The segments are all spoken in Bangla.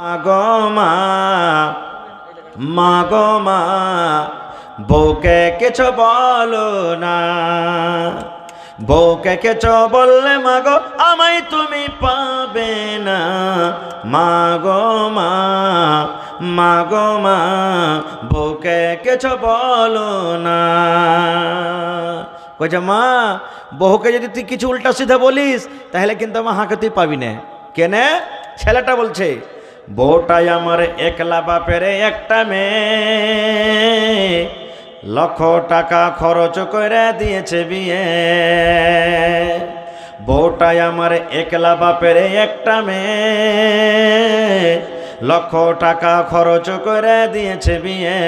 মাগো মা, মাগো মা, বউকে কিছু বলো না। বউকে কিছু বললে মাগো আমায় তুমি পাবে না। মাগো মা, মাগো মা, বউকে কিছু বলো না। কইছে মা, বউকে যদি তুই কিছু উল্টা সিধা বলিস তাহলে কিন্তু আমার হাঁকে তুই পাবি না। কেনে? ছেলেটা বলছে বউটাই আমার একলা বাপের একটা মেয়ে, লক্ষ টাকা খরচ করে দিয়েছে বিয়ে। বউটাই আমার একলা বাপের একটা মেয়ে, লক্ষ টাকা খরচ করে দিয়েছে বিয়ে।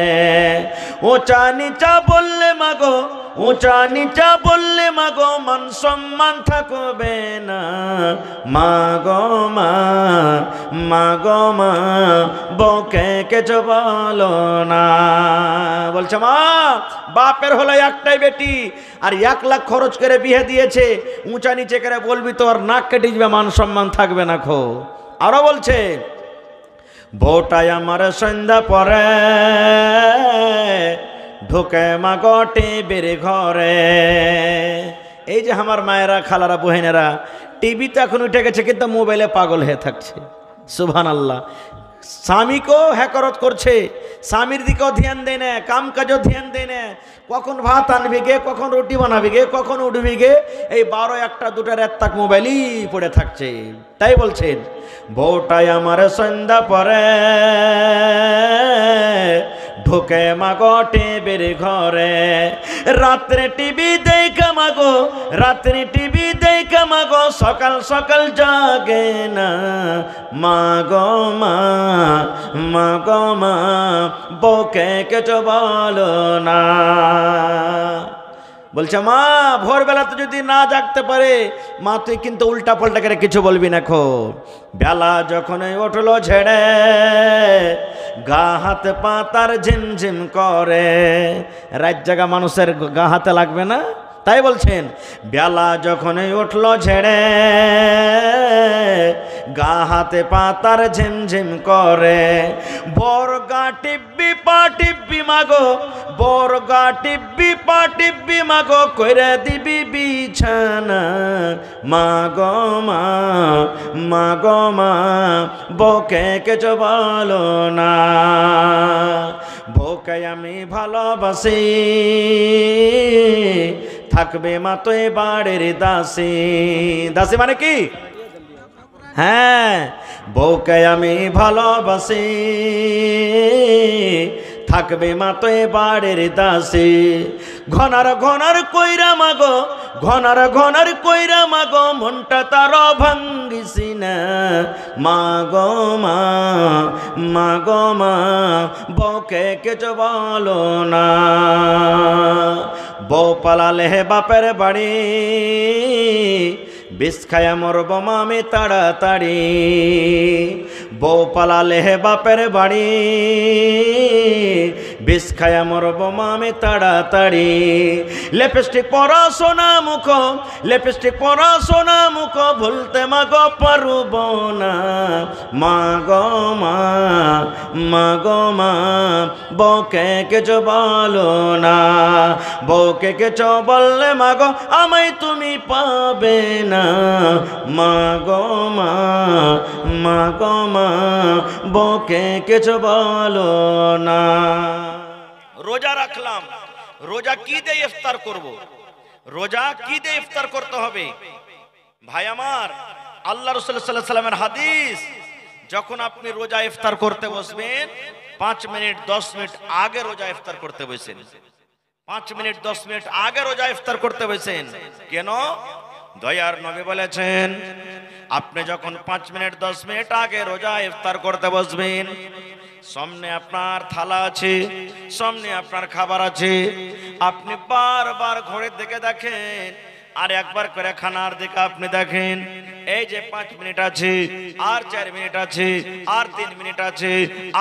উঁচা নিচা বললে মাগো, উঁচা নিচা বললে মাগো মান সম্মান থাকবে না। মাগো মা, মাগো মা, বউকে কিছু বলো না। বলছে মা, বাপের হলো একটাই বেটি আর 1 লাখ খরচ করে বিয়ে দিয়েছে, উঁচা নিচে করে বলবি তো আর নাক কেটে যাবে, মান সম্মান থাকবে না খো। আরো বলছে বউটাই আমার সন্ধ্যা পরে ঢুকে মাগো টিভির ঘরে। এই যে আমার মায়েরা, খালারা, বহেনেরা, টিভি তো এখন উঠে গেছে কিন্তু মোবাইলে পাগল হয়ে থাকছে। সুবহানাল্লাহ। স্বামীকেও হ্যাকরত করছে, স্বামীর দিকেও ধ্যান দেয় না, কাম কাজও ধ্যান দেয় না। কখন ভাত আনবি গে, কখন রুটি বানাবি গে, কখন উঠবি গে, এই 12, 1টা, 2টা রাত তাক মোবাইলই পড়ে থাকছে। তাই বলছেন বউটাই আমার সন্ধ্যা পরে ঢুকে মাগো টিভির ঘরে। রাত্রে টিভি দেখা মাগো, রাত্রে টিভি দেখা মাগো, সকাল সকাল জাগে না। মাগো মা, মাগো মা, বউকে কিছু বলো না। বলছে মা, ভোরবেলাতে যদি না জাগতে পারে মা তুই কিন্তু উল্টা পাল্টা করে কিছু বলবি না খো। বেলা যখন উঠলো ঝেড়ে গা হাতে পা তার ঝিমঝিম করে। রাত জাগা মানুষের গা হাতে লাগবে না? তাই বলছেন বেলা যখন উঠলো ঝেড়ে গা হাতে পা তার ঝিমঝিম করে। বরগা টিব্বি পা টিব্বি মাগো, বরগা টিব্বি পা টিব্বি মাগো, কইরে দিবি বিছানা। মাগো মা, মাগো মা, বউকে কিছু বলো না। বউকে আমি ভালোবাসি, থাকবে মা তো বাড়ির দাসী। দাসী মানে কি? হ্যাঁ, বউকে আমি ভালোবাসি, থাকবে মা তো বাড়ির দাসী। ঘনার ঘনার কইরা মাগো, ঘনার ঘনার কইরা মাগো, মনটা তার ভাঙ্গিসি না। মাগো মা, মাগো মা, বউকে কিছু বলো না। বউ পালালে বাপের বাড়ি, বিষ খায়া মরব আমি তাড়াতাড়ি। বউ পালালে বাপের বাড়ি, বিষ খায়া মরব আমি তাড়াতাড়ি। লিপস্টিক পরা সোনা মুখ, লিপস্টিক পরা সোনা মুখ, ভুলতে মাগো পারব না। মাগো মা, মাগো মা, বউকে কিছু বলো না। বউকে কিছু বললে মাগো আমায় তুমি পাবে না। মাগো মা, মাগো মা, বউকে কিছু বলো না। রোজা রাখলাম, রোজা কি দিয়ে ইফতার করব? রোজা কি দিয়ে ইফতার করতে হবে? ভাই আমার, আল্লাহ রাসূল সাল্লাল্লাহু আলাইহি ওয়াসাল্লামের হাদিস, যখন আপনি রোজা ইফতার করতে বসবেন 5 মিনিট 10 মিনিট আগে রোজা ইফতার করতে বসেন। 5 মিনিট 10 মিনিট আগে রোজা ইফতার করতে বসেন। কেন? দয়ার নবী বলেছেন আপনি যখন 5 মিনিট 10 মিনিট আগে রোজা ইফতার করতে বসবেন, সামনে আপনার থালা আছে, সামনে আপনার খাবার আছে, আপনি বারবার ঘড়ির দিকে দেখেন আর একবার করে খানার দিকে আপনি দেখেন। এই যে 5 মিনিট আছে, আর 4 মিনিট আছে, আর 3 মিনিট আছে,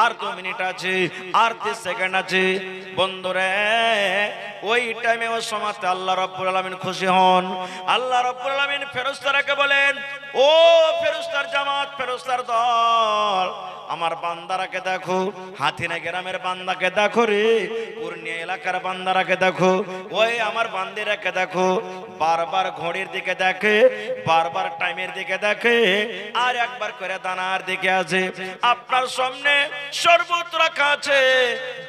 আর 2 মিনিট আছে, আর 30 সেকেন্ড আছে। বন্ধুরে, ওই টাইমে ওই সময়তে আল্লাহ রাব্বুল আলামিন খুশি হন। আল্লাহ রাব্বুল আলামিন ফেরেশতাদেরকে বলেন, ও ফেরেশতার জামাত, ফেরেশতার দল, আমার বান্দারাকে দেখো, হাতিনা গ্রামের বান্দাকে দেখো রে, পূর্ণিয়া এলাকার বান্দারাকে দেখো, ওই আমার বান্দিরাকে দেখো, বারবার ঘড়ির দিকে দেখে, বারবার টাইমের দিকে দেখে, আর একবার করে দানার দিকে আছে। আপনার সামনে শরবত রাখা আছে,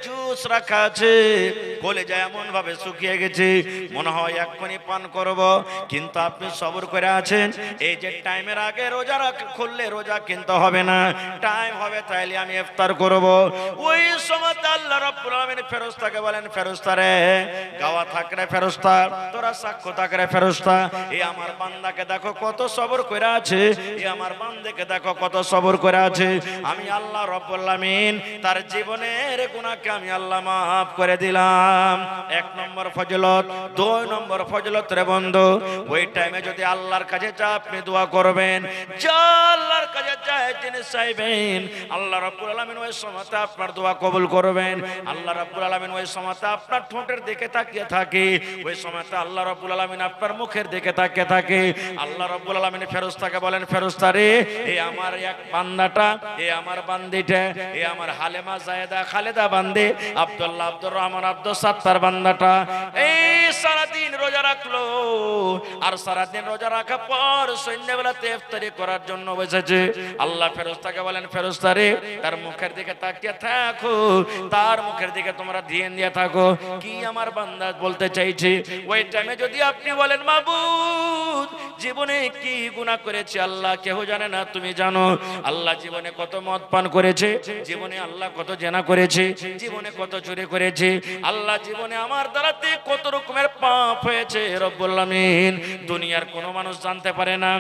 জুস রাখা আছে, কলেজা এমন ভাবে শুকিয়ে গেছে মনে হয় এক্ষুনি পান করব, কিন্তু আপনি সবর করে আছেন। এই যে টাইমের আগে রোজা খুললে রোজা কিন্তু হবে না, টাইম হবে তাইলে আমি ইফতার করব। ওই সময় আল্লাহ রাব্বুল আলামিন ফেরেশতাকে বলেন, ফেরেশতা রে, গাওয়া থাকরে ফেরেশতা, তোরা সাক্ষ্য থাকরে ফেরেশতা, এই আমার বান্দাকে দেখো কত সবর করে আছে, এই আমার বান্দাকে দেখো কত সবর করে আছে। আমি আল্লাহ রাব্বুল আলামিন তার জীবনের গুনাহকে আমি আল্লাহ মাফ করে দিলাম। এক নম্বর ফজিলত। দুই নম্বর ফজিলত রে বন্ধু, ওই টাইমে যদি আল্লাহর কাছে যা আপনি দোয়া করবেন, যা আল্লাহর কাছে যা জিনিস চাইবেন, আল্লাহ রাব্বুল আলামিন ওই সময়তে আপনার দোয়া কবুল করবেন। আল্লাহ রাব্বুল আলামিন ওই সময়তে আপনার ঠোঁটের দিকে তাকিয়ে থাকে, ওই সময়তে আল্লাহ রাব্বুল আলামিন আপনার মুখের দিকে তাকিয়ে থাকে। আল্লাহ রাব্বুল আলামিন ফেরেশতাকে বলেন, ফেরেশতা রে, এই আমার এক বান্দাটা, এই আমার বান্দিটা, এই আমার হালেমা জায়েদা খালেদা বান্দি, আব্দুল্লাহ আব্দুর রহমান আব্দুল সাত্তার বান্দাটা এই সারাদিন রোজা রাখলো, আর সারাদিন রোজা রাখার পর সন্ধ্যাবেলাতে ইফতারি করার জন্য বসেছে। আল্লাহ ফেরেশতাকে বলেন, ফেরেশতা রে, তার মুখের দিকে তাকিয়ে থাকো, তার মুখের দিকে তোমরা ধ্যান দিয়ে থাকো, কি আমার বান্দা বলতে চাইছে। ওই টাইমে যদি আপনি বলেন, মাবুদ, জীবনে কি গুনাহ করেছি আল্লাহ কেউ জানে না, তুমি জানো। আল্লাহ জীবনে কত মদ পান করেছে, জীবনে আল্লাহ কত জেনা করেছে, জীবনে কত চুরি করেছে, আল্লাহ জীবনে আমার দ্বারাতে কত রকমের পাপ হয়েছে রব্বুল আলামিন দুনিয়ার কোনো মানুষ জানতে পারে না,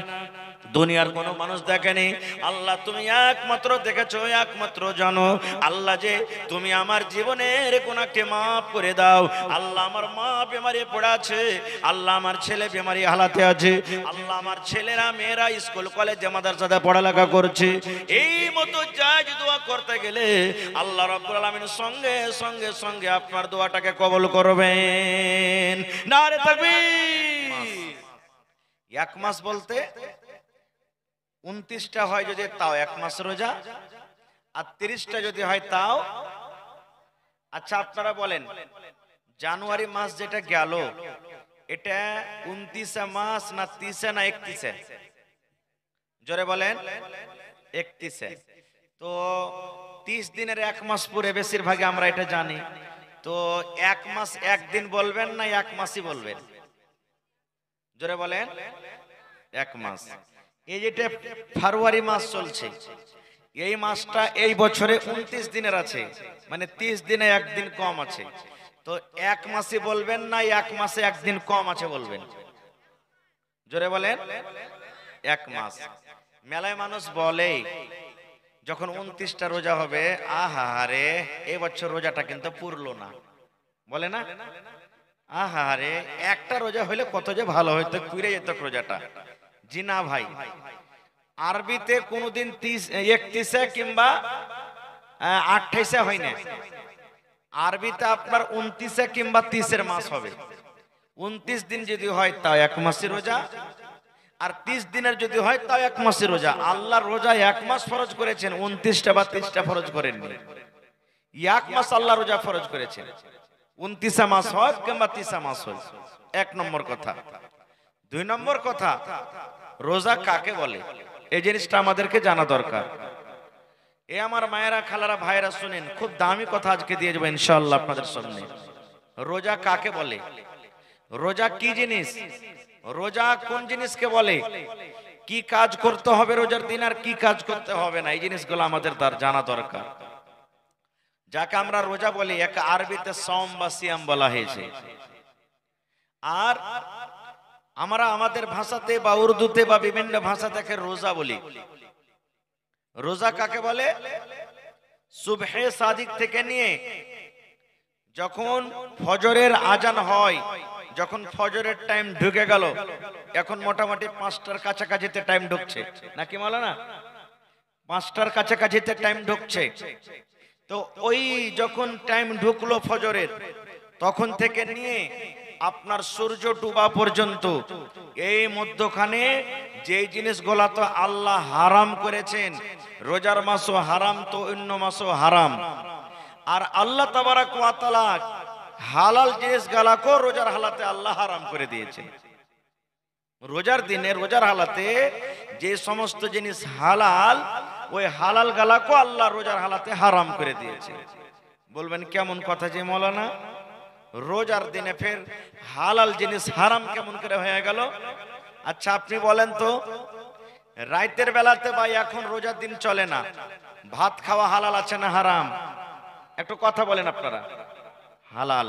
দুনিয়ার কোনো মানুষ দেখেনি। আল্লাহ তুমি একমাত্র দেখেছো, একমাত্র জানো। আল্লাহ যে তুমি আমার জীবনের গুনাহকে মাফ করে দাও। আল্লাহ আমার মা বেমারি পড়ে আছে, আল্লাহ আমার ছেলে বেমারি হালাতে আছে, আল্লাহ আমার ছেলেরা মেয়েরা স্কুল কলেজে মাদ্রাসাতে পড়ালেখা করছে। এই মতো জায়েজ দোয়া করতে গেলে আল্লাহ রাব্বুল আলামিন সঙ্গে সঙ্গে সঙ্গে আপনার দোয়াটাকে কবুল করবেন। নারে তাকবীর। এক মাস বলতে 29টা হয় যদি তাও এক মাস রোজা, আর 30টা যদি হয় তাও। আচ্ছা আপনারা বলেন, জানুয়ারি মাস যেটা গেল, এটা 29 মাস না 30 না 31? জোরে বলেন। 31। তো 30 দিনের এক মাস পুরে বেশিরভাগে আমরা এটা জানি। তো এক মাস একদিন বলবেন না এক মাসই বলবেন? জোরে বলেন। এক মাস। এই যেটা ফেব্রুয়ারি মাস চলছে, এই মাসটা এই বছরে 29 দিনের আছে, মানে 30 দিনে একদিন কম আছে। তো এক মাসই বলবেন না এক মাসে একদিন কম আছে বলবেন? জোরে বলেন। এক মাস। মেলায় মানুষ বলে যখন 29টা রোজা হবে, আহারে এই বছর রোজাটা কিন্তু পুরলো না, বলে না? আহারে একটা রোজা হইলে কত যে ভালো হইতো, পুরে যেত রোজাটা। জি না ভাই, আরবিতে কোনদিন 31 কিংবা 28 হয় না, আরবিতে আপনার 29 কিংবা 30 মাস হবে। 29 দিন যদি হয় তাও এক মাসের রোজা, আর 30 দিনের যদি হয় তাও এক মাসের রোজা। আল্লাহ রোজা এক মাস ফরজ করেছেন, 29টা বা 30টা ফরজ করেননি। এক মাস আল্লাহ রোজা ফরজ করেছেন, 29 মাস হয় কিংবা 30 মাস হয়। এক নম্বর কথা। দুই নম্বর কথা, রোজা কাকে বলে এই জিনিসটা আমাদেরকে জানা দরকার। এ আমার মায়েরা খালারা ভাইরা শুনেন, খুব দামি কথা আজকে দিয়ে যাবো ইনশাআল্লাহ আপনাদের সামনে। রোজা কাকে বলে, রোজা কি জিনিস, রোজা কোন জিনিসকে বলে, কি কাজ করতে হবে রোজার দিন আর কি কাজ করতে হবে না, এই জিনিসগুলো আমাদের তার জানা দরকার। যাকে আমরা রোজা বলি, এক আরবিতে সওম বা সিয়াম বলা হয়েছে। আর আমরা আমাদের ভাষাতে বা উর্দুতে বা বিভিন্ন ভাষা থেকে রোজা বলি। রোজা কাকে বলে? সুবহে সাদিক থেকে নিয়ে যখন ফজরের আজান হয়, যখন ফজরের টাইম ঢুকে গেল, এখন মোটামুটি 5টার কাছাকাছিতে টাইম ঢুকছে নাকি মাওলানা? 5টার কাছাকাছিতে টাইম ঢুকছে। তো ওই যখন টাইম ঢুকলো ফজরের, তখন থেকে নিয়ে আপনার সূর্য ডুবা পর্যন্ত, এই মধ্যখানে যে জিনিসগুলো তো আল্লাহ হারাম করেছেন, রোজার মাসও হারাম তো অন্য মাসও হারাম, আর আল্লাহ তাবারাক ওয়া তাআলা হালাল জিনিসগুলোকে রোজার হালাতে আল্লাহ হারাম করে দিয়েছেন। রোজার দিনে রোজার হালাতে যে সমস্ত জিনিস হালাল, ওই হালাল গালাকে আল্লাহ রোজার হালাতে হারাম করে দিয়েছে। বলবেন কেমন কথা যে মৌলানা, রোজার দিনে ফের হালাল জিনিস হারাম কেমন করে হয়ে গেল? আচ্ছা আপনি বলেন তো, রাতের বেলাতে বা এখন রোজার দিন চলে না, ভাত খাওয়া হালাল আছে না হারাম? একটু কথা বলেন আপনারা। হালাল।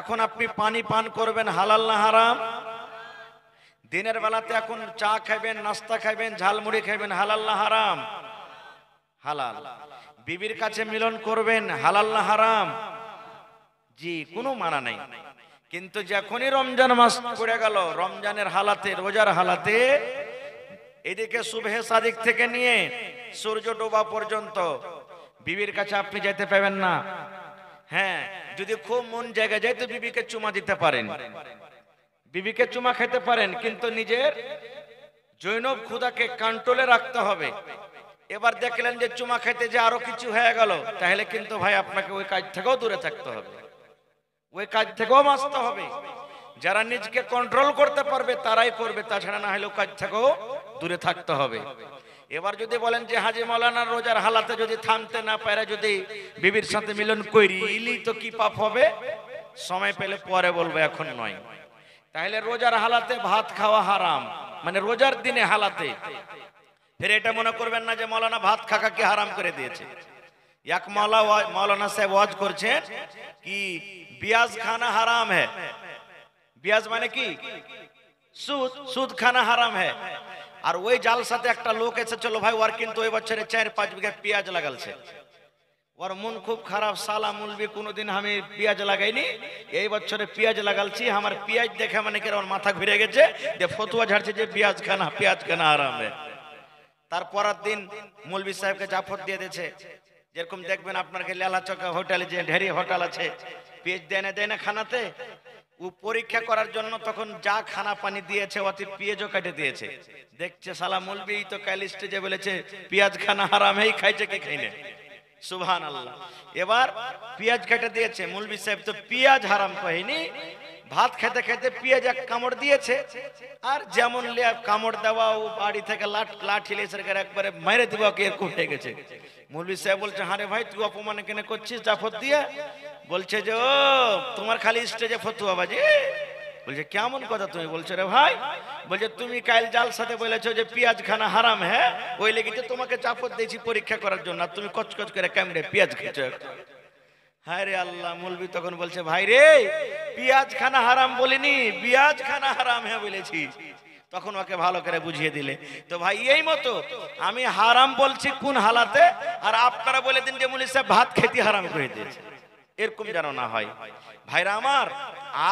এখন আপনি পানি পান করবেন, হালাল না হারাম? দিনের বেলাতে এখন চা খাবেন, নাস্তা খাবেন, ঝালমুড়ি খাবেন, হালাল না হারাম? হালাল। বিবির কাছে মিলন করবেন, হালাল না হারাম? জি, কোনো মানা নাই। কিন্তু যখনই রমজান মাস পড়ে গেল, রমজানের হালাতে, রোজার হালাতে, এদিকে সুবহে সাদিক থেকে নিয়ে সূর্য ডোবা পর্যন্ত বিবির কাছে আপনি যেতে পাবেন না। হ্যাঁ, যদি খুব মন জায়গায় যায় তো বিবিকে চুমা দিতে পারেন, বিবিকে চুমা খেতে পারেন, কিন্তু নিজের জৈনব ক্ষুধাকে কন্ট্রোলে রাখতে হবে। এবার দেখলেন যে চুমা খেতে যে আরো কিছু হয়ে গেল, তাহলে কিন্তু ভাই আপনাকে ওই কাজ থেকেও দূরে থাকতে হবে, ওই কাজ থেকেও বাঁচতে হবে। যারা নিজকে কন্ট্রোল করতে পারবে তারাই করবে, তাছাড়া না হলেও কাজ থেকেও দূরে থাকতে হবে। এবার যদি বলেন যে হাজী মাওলানা রোজার হালাতে যদি থামতে না পারে যদি বিবির সাথে মিলন করিলি তো কি পাপ হবে? সময় পেলে পরে বলবো, এখন নয়। তাহলে রোজার হালাতে ভাত খাওয়া হারাম, মানে রোজার দিনে হালাতে। ফের এটা মনে করবেন না যে মাওলানা ভাত খাওয়াকে হারাম করে দিয়েছে। এক মৌলানা সাহেব ওয়াজ করছেন কি পিয়াজ খানা হারাম है। পিয়াজ মানে কি? সুদ। সুদ খানা হারাম है। আর ওই জালসাতে একটা লোক এসে, চলো ভাই ওর কিন্তু ওই বছরে 4-5 বিঘা পেঁয়াজ লাগালছে। ওর মন খুব খারাপ, সালা মুলবি কোনোদিন আমি পেঁয়াজ লাগাইনি, এই বছরে পেঁয়াজ লাগালছি, আমার পেঁয়াজ দেখে মানে কি ওর মাথা ঘুরে গেছে, যে ফতুয়া ঝাড়ছে যে পেঁয়াজ খানা হারাম है। তারপরের দিন মৌলভী সাহেবকে জাফর দিয়ে দিয়েছে। যেরকম দেখবেন আপনার লেলা চকা হোটেলে যে ঢেরি হোটেল আছে, পেঁয়াজ দেয় না খানাতে, ও পরীক্ষা করার জন্য তখন যা খানা পানি দিয়েছে ওতে পেঁয়াজও কেটে দিয়েছে। দেখছে সালা মৌলভী তো কাল স্টেজে বলেছে পেঁয়াজ খানা হারাম, এই খাইছে কি খাইনে? সুবহানাল্লাহ। এবার পেঁয়াজ কেটে দিয়েছে, মৌলভী সাহেব তো পেঁয়াজ হারাম কহেনি, ভাত খেতে খেতে পেঁয়াজ এক কামড় দিয়েছে, আর যেমন কামড় দেওয়া ও বাড়ি থেকে লাঠি লেসের একবারে মেরে দিব এরকম হয়ে গেছে। মৌলভী সাহেব বলছে, হারে ভাই তুই অপমান কেন করছিস জাফর দিয়ে? বলছে যে ও তোমার খালি স্টেজে ফতুয়া বাজি। বলছে কেমন কথা তুমি বলছো রে ভাই? বলছে তুমি কাল জাল সাথে বলেছো যে পেঁয়াজ খানা হারাম, হ্যাঁ ওই লেগেছে তোমাকে জাফর দিয়েছি পরীক্ষা করার জন্য, আর তুমি কচকচ করে কেমনে পেঁয়াজ খেয়েছো। হায় রে আল্লাহ। মৌলভী তখন বলছে ভাই রে, পেঁয়াজ খানা হারাম বলিনি, পেঁয়াজ খানা হারাম হ্যাঁ বলেছি। তখন ওকে ভালো করে বুঝিয়ে দিলে। তো ভাই এই মতো আমি হারাম বলছি কোন হালাতে, আর আপনারা বলে দিন যে মৌলভী সাহেব ভাত খেতে হারাম করে দিয়েছে, এরকম যেন না হয় ভাইরা আমার।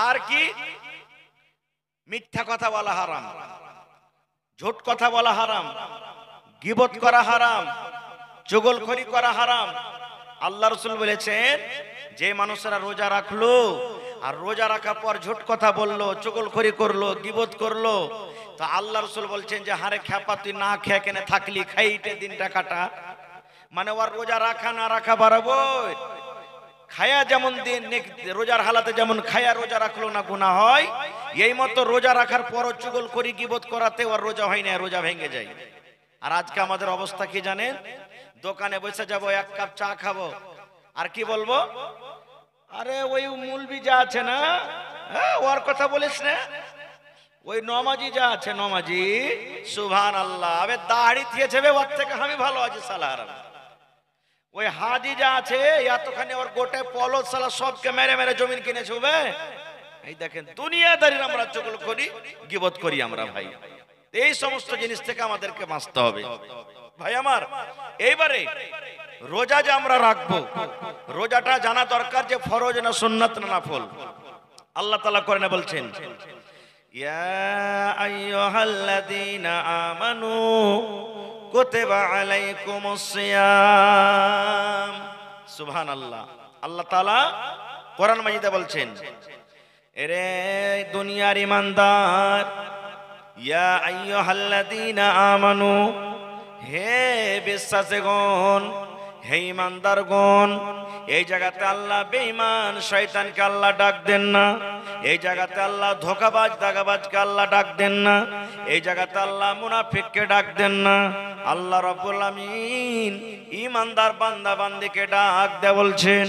আর কি মিথ্যা কথা বলা হারাম, ঝুট কথা বলা হারাম, গীবত করা হারাম, চুগলখড়ি করা হারাম। আল্লাহ রাসূল বলেছেন যে মানুষেরা রোজা রাখলো আর রোজা রাখার পর ঝুট কথা বললো, চুগলখড়ি করলো, গীবত করলো, তো আল্লাহ রাসূল বলছেন যে হারে খ্যাপা তুই না খেয়ে কেনে থাকলি, খাইতে দিনটা কাটা। মানে ওর রোজা রাখা না রাখা বরাবর। খায়া যেমন দিন রোজার হালাতে যেমন খায়া রোজা রাখলো না গুনাহ হয়, এই মতো রোজা রাখার পরও চুগলখড়ি গীবত করাতে ওর রোজা হয় না, রোজা ভেঙে যায়। আর আজকে আমাদের অবস্থা কি জানেন? দোকানে বসে যাবো, এক কাপ চা খাবো, আর কি বলবো? আরে ওই মৌলভী যা আছে না, ওর কথা বলিস না, ওই নমাজি যা আছে নমাজি, সুবহানাল্লাহ, আবে দাড়ি দিয়েছে ওর থেকে আমি ভালো আছি সালার। ওই হাজি যা আছে এতখানি ওর গোটে পলস সালা সবকে মেরে মেরে জমিন কিনেছে। এই দেখেন দুনিয়াদারির আমরা চুগলখড়ি গীবত করি আমরা ভাই। এই সমস্ত জিনিস থেকে আমাদেরকে বাঁচতে হবে ভাই আমার। এইবারে রোজা যে আমরা রাখবো, রোজাটা জানা দরকার যে ফরজ না সুন্নাত না নফল। আল্লাহ তাআলা কোরআনে বলছেন ইয়া আইয়ুহাল্লাযীনা আমানু কুতিবা আলাইকুমুস সিয়াম। সুবহানাল্লাহ। আল্লাহ তাআলা কোরআন মাজিদে বলছেন এরে দুনিয়ার ইমানদার, ইয়া আইয়ুহাল্লাযীনা আমানু, হে বিশ্বাসীগণ, হে ইমানদারগণ। এই জায়গাতে আল্লাহ বেঈমান শয়তানকে আল্লাহ ডাক দেন না। এই জায়গাতে আল্লাহ ধোঁকাবাজ দাগাবাজকে আল্লাহ ডাক দেন না। এই জায়গাতে আল্লাহ মুনাফিককে ডাক দেন না। আল্লাহ রাব্বুল আমিন ইমানদার বান্দা বান্দিকে ডাক দেয়া বলছেন,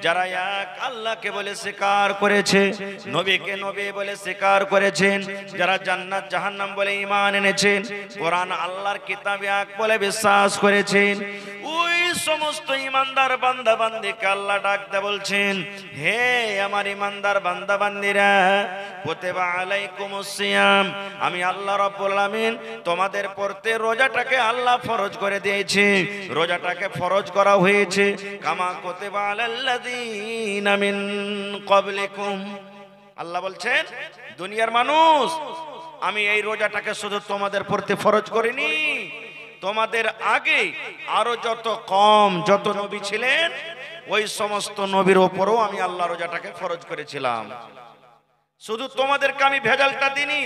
যারা এক আল্লাহকে বলে স্বীকার করেছে, নবীকে নবী বলে স্বীকার করেছেন, যারা জান্নাত জাহান্নাম বলে ঈমান এনেছেন, কোরআন আল্লাহর কিতাব এক বলে বিশ্বাস করেছেন, ওই সমস্ত ইমানদার বান্দা বান্দিকে আল্লাহ ডাক দেয়া বলছেন, হে আমার ইমানদার বান্দা বান্দিরা, কুতিবা আলাইকুমুস সিয়াম, আমি আল্লাহ রাব্বুল আমিন তোমাদের পড়তে রোজাটাকে আল্লাহ ফরজ করে দিয়েছে। রোজাটাকে ফরজ করা হয়েছে কামা কুতিবা আলাল্লাযীনা মিন ক্বাবলিকুম। আল্লাহ বলছেন, দুনিয়ার মানুষ, আমি এই রোজাটাকে শুধু তোমাদের পড়তে ফরজ করিনি, তোমাদের আগে আরো যত নবী ছিলেন ওই সমস্ত নবীর ওপরও আমি আল্লাহ রোজাটাকে ফরজ করেছিলাম। শুধু তোমাদেরকে আমি ভেজালটা দিনি।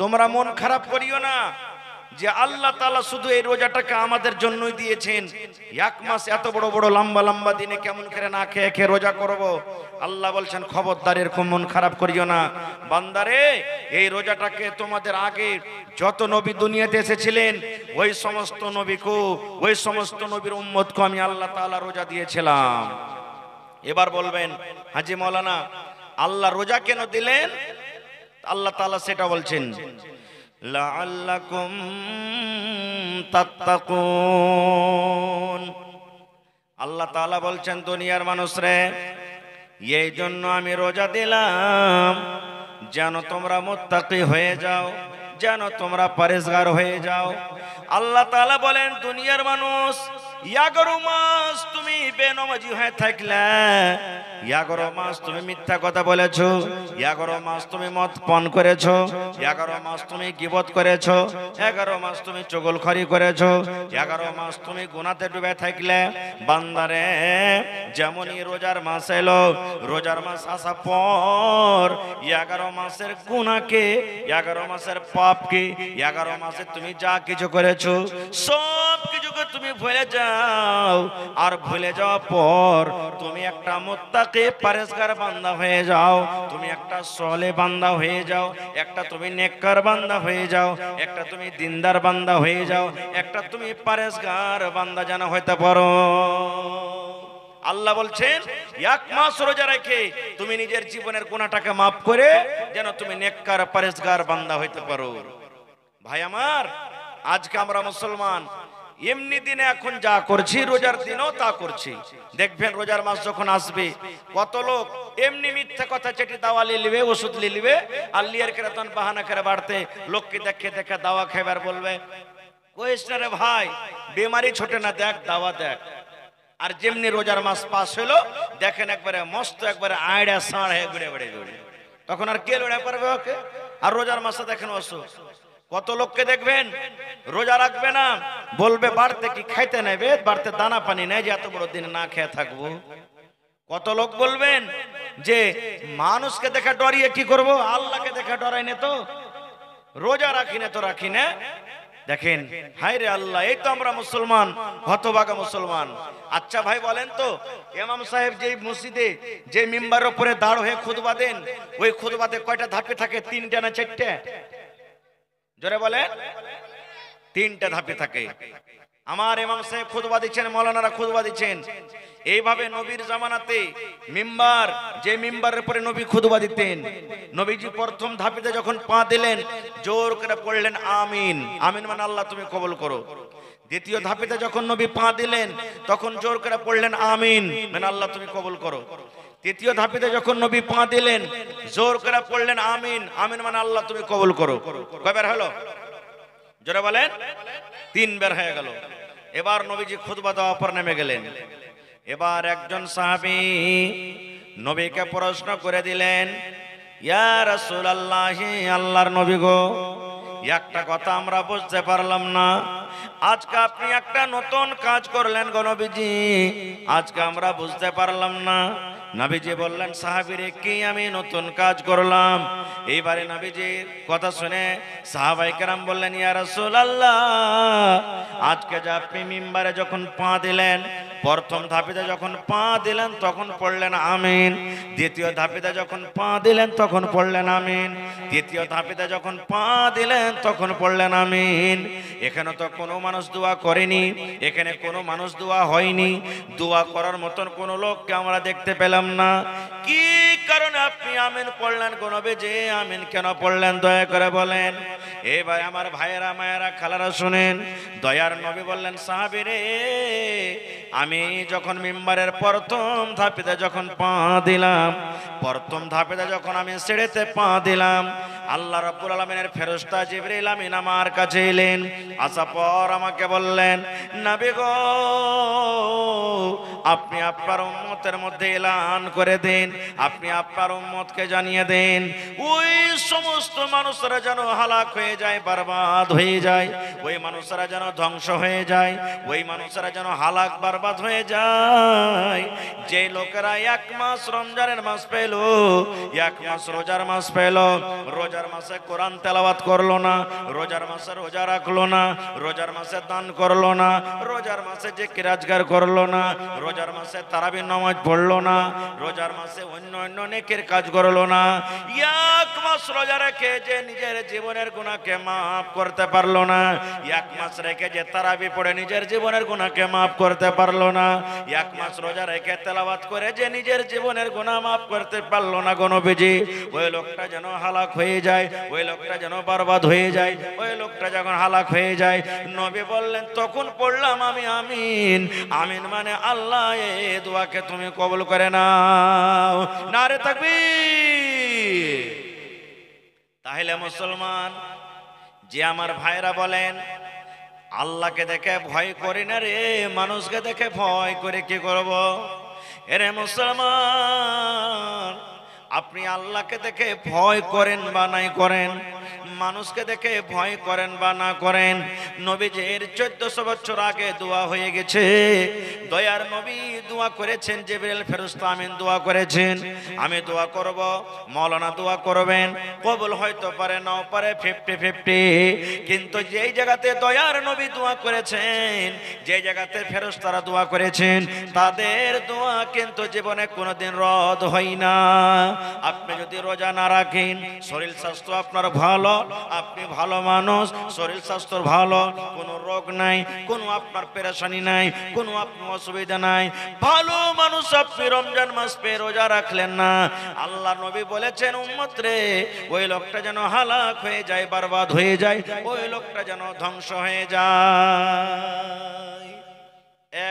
তোমরা মন খারাপ করিও না যে আল্লাহ তাআলা শুধু এই রোজাটাকে আমাদের জন্যই দিয়েছেন। এক মাস এত বড় বড় লম্বা লম্বা দিনে কেমন করে না খেয়ে খেয়ে রোজা করব? আল্লাহ বলছেন, খবরদার এরকম মন খারাপ করিও না বান্দারে, এই রোজাটাকে তোমাদের আগে যত নবী দুনিয়াতে এসেছিলেন ওই সমস্ত নবীকে, ওই সমস্ত নবীর উম্মতকে আমি আল্লাহ তাআলা রোজা দিয়েছিলাম। এবার বলবেন, হাজী মাওলানা আল্লাহ রোজা কেন দিলেন? আল্লাহ তাআলা সেটা বলছেন, লাআল্লাকুম তাত্তাকুন। আল্লাহ তাআলা বলছেন, দুনিয়ার মানুষরে, এই জন্য আমি রোজা দিলাম যেন তোমরা মুত্তাকি হয়ে যাও, যেন তোমরা পরেজগার হয়ে যাও। আল্লাহ তাআলা বলেন, দুনিয়ার মানুষ, 11 মাস তুমি বেনমাজি হয়ে থাকলে, 11 মাস তুমি মিথ্যা কথা বলেছো, 11 মাস তুমি মদ পান করেছো, 11 মাস তুমি গীবত করেছো, 11 মাস তুমি চগলখড়ি করেছো, 11 মাস তুমি গুনাতে ডুবে থাকলে, বান্দারে যেমনই রোজার মাস এলো, রোজার মাস আসা পর 11 মাসের গুনাহকে, 11 মাসের পাপকে, 11 মাসে তুমি যা কিছু করেছো সব কিছুকে তুমি ভুলে যাও। আর ভুলে যাওয়ার পর তুমি একটা মুত্তাকি পরেজগার বান্দা হয়ে যাও, তুমি একটা সলে বান্দা হয়ে যাও, একটা তুমি নেককার বান্দা হয়ে যাও, একটা তুমি দিনদার বান্দা হয়ে যাও, একটা তুমি পরেজগার বান্দা যেন হইতে পারো। আল্লাহ বলছেন, 1 মাস রোজা রেখে তুমি নিজের জীবনের গুনাহটাকে maaf করে যেন তুমি নেককার পরেজগার বান্দা হইতে পারো। ভাই আমার, আজকে আমরা মুসলমান এমনি দিনে এখন যা করছি, রোজার দিনও তা করছি। দেখবেন রোজার মাস যখন আসবে, কত লোক এমনি মিথ্যা কথা চেটে দাওয়া লিবে, ওষুধ লিবে, আর লিয়ার করে তখন বাহানা করে বাড়তে লোককে দেখে দেখে দাওয়া খাইবার বলবে, কইস না রে ভাই, বেমারি ছোটে না, দেখ দাওয়া দেখ। আর যেমনি রোজার মাস পাস হলো, দেখেন একবারে মস্ত একবারে আইড়া সাড় হয়ে ঘুরে বেড়ে ঘুরে, তখন আর কে লড়ে পারবে ওকে? আর রোজার মাসে দেখেন অসুখ, কত লোককে দেখবেন রোজা রাখবে না, বলবে বাড়তে কি খাইতে নেবে, বাড়তে দানা পানি নেই যে এত বড় দিন না খেয়ে থাকবো। কত লোক বলবেন যে মানুষকে দেখে ডরিয়ে কি করব, আল্লাহকে দেখে ডরাই নে তো, রোজা রাখি না তো রাখি না। দেখেন, হায় রে আল্লাহ, এই তো আমরা মুসলমান, হতভাগা মুসলমান। আচ্ছা ভাই বলেন তো, ইমাম সাহেব যে মসজিদে যে মিম্বারের উপরে দাঁড় হয়ে খুতবা দেন, ওই খুতবাতে কয়টা ধাপে থাকে? 3টা না 4টা? জোরে বলেন। 3টা ধাপে থাকে। আমার ইমাম সাহেব খুতবা দিচ্ছেন, মাওলানারা খুতবা দিচ্ছেন। এইভাবে নবীর জামানাতে মিম্বার, যে মিম্বারের উপরে নবী খুতবা দিতেন, নবীজি প্রথম ধাপেতে যখন পা দিলেন, জোর করে পড়লেন আমিন। আমিন মানে আল্লাহ তুমি কবুল করো। দ্বিতীয় ধাপেতে যখন নবী পা দিলেন, তখন জোর করে পড়লেন আমিন মানে আল্লাহ তুমি কবুল করো। তৃতীয় ধাপেতে যখন নবী পা দিলেন, জোর করে পড়লেন আমিন। আমিন মানে আল্লাহ তুমি কবুল করো। কয়বার হলো? জোরে বলেন। 3 বার হয়ে গেল। এবার নবীজি খুতবা দেওয়ার পর নেমে গেলেন। এবার একজন সাহাবী নবীকে প্রশ্ন করে দিলেন, ইয়া রাসূলুল্লাহ, আল্লাহর নবী গো, একটা কথা আমরা বুঝতে পারলাম না, আজকে আপনি একটা নতুন কাজ করলেন গো নবীজি, আজকে আমরা বুঝতে পারলাম না নবীজি বললেন সাহাবীরে কি আমি নতুন কাজ করলাম? এইবারে নবীজির কথা শুনে সাহাবায়ে কেরাম বললেন ইয়া রাসূলুল্লাহ, আজকে যে আপনি মিম্বারে যখন পা দিলেন, প্রথম ধাপিতে যখন পা দিলেন তখন পড়লেন আমিন, দ্বিতীয় ধাপিতে যখন পা দিলেন তখন পড়লেন আমিন, তৃতীয় ধাপিতে যখন পা দিলেন তখন পড়লেন আমিন। এখানে তো কোনো মানুষ দোয়া করেনি, এখানে কোনো মানুষ দোয়া হয়নি, দোয়া করার মতন কোনো লোককে আমরা দেখতে পেলাম না। কি কারণে আপনি আমিন পড়লেন গো নবীজি? আমিন কেন পড়লেন দয়া করে বলেন। এবার আমার ভাইয়েরা মায়েরা খালারা শুনেন, দয়ার নবী বললেন সাহাবীরে, আমি যখন মিম্বারের প্রথম ধাপিতে যখন পা দিলাম, প্রথম ধাপিতে যখন আমি সিঁড়িতে পা দিলাম, আল্লাহ রাব্বুল আলামিনের ফেরেশতা জিবরিল আমিন আমার কাছে এলেন। আসার পর আমাকে বললেন নবী গো, আপনি আপনার উম্মতের মধ্যে এলান করে দিন, আপনি আপনার উম্মতকে জানিয়ে দেন, ওই সমস্ত মানুষরা যেন হালাক হয়ে যায়, বরবাদ হয়ে যায়, ওই মানুষরা যেন ধ্বংস হয়ে যায়, ওই মানুষরা যেন হালাক বরবাদ হয়ে যায় যে লোকেরা এক মাস রমজানের মাস পেল, এক মাস রোজার মাস পেল, রোজার মাসে কোরআন তেলাওয়াত করলো না, রোজার মাসে রোজা রাখলো না, রোজার মাসে দান করলো না, রোজার মাসে জিকির আজকার করলো না, রোজার মাসে তারাবি নামাজ পড়লো না, রোজার মাসে অন্য অন্য নেকের কাজ করলো না, এক মাস রোজা রেখে যে নিজের জীবনের গুনাহকে মাফ করতে পারলো না, এক মাস রেখে যে তারাবি পড়ে নিজের জীবনের গুনাহকে মাফ করতে পারলো না, এক মাস রোজা রেখে তেলাওয়াত করে যে নিজের জীবনের গুনাহ মাফ করতে পারলো না গো নবীজি, ওই লোকটা যেন হালাক হয়ে যায়, ওই লোকটা যেন বরবাদ হয়ে যায়, ওই লোকটা যখন হালাক হয়ে যায়, নবী বললেন তখন পড়লাম আমি আমিন। আমিন মানে আল্লাহ এই দোয়াকে তুমি কবুল করে নাও, নারে তাকবীর। তাহলে মুসলমান যে আমার ভাইরা বলেন আল্লাহকে দেখে ভয় করি না রে, মানুষকে দেখে ভয় করে কি করব? এরে মুসলমান, আপনি আল্লাহকে দেখে ভয় করেন বা নাই করেন, মানুষকে দেখে ভয় করেন বা না করেন, নবীজির 1400 বছর আগে দোয়া হয়ে গেছে। দয়ার নবী দোয়া করেছেন, জিবরিল ফেরেশতা আমিন দোয়া করেছেন, আমি দোয়া করব, মাওলানা দোয়া করবেন, কবুল হয়তো পারে নাও পারে, 50-50। কিন্তু যেই জায়গাতে দয়ার নবী দোয়া করেছেন, যে জায়গাতে ফেরেশতারা দোয়া করেছেন, তাদের দোয়া কিন্তু জীবনে কোনোদিন রদ হয় না। আপনি যদি রোজা না রাখেন, শরীর স্বাস্থ্য আপনার ভালো, আপনি ভালো মানুষ, শরীর স্বাস্থ্য ভালো, কোনো রোগ নাই, কোনো আপনার পেরেশানি নাই, কোনো আপনার অসুবিধা নাই, ভালো মানুষ, আপনি রমজান মাস পেয়ে রোজা রাখলেন না, আল্লাহ নবী বলেছেন উম্মত রে, ওই লোকটা যেন হালাক হয়ে যায়, বরবাদ হয়ে যায়, ওই লোকটা যেন ধ্বংস হয়ে যায়।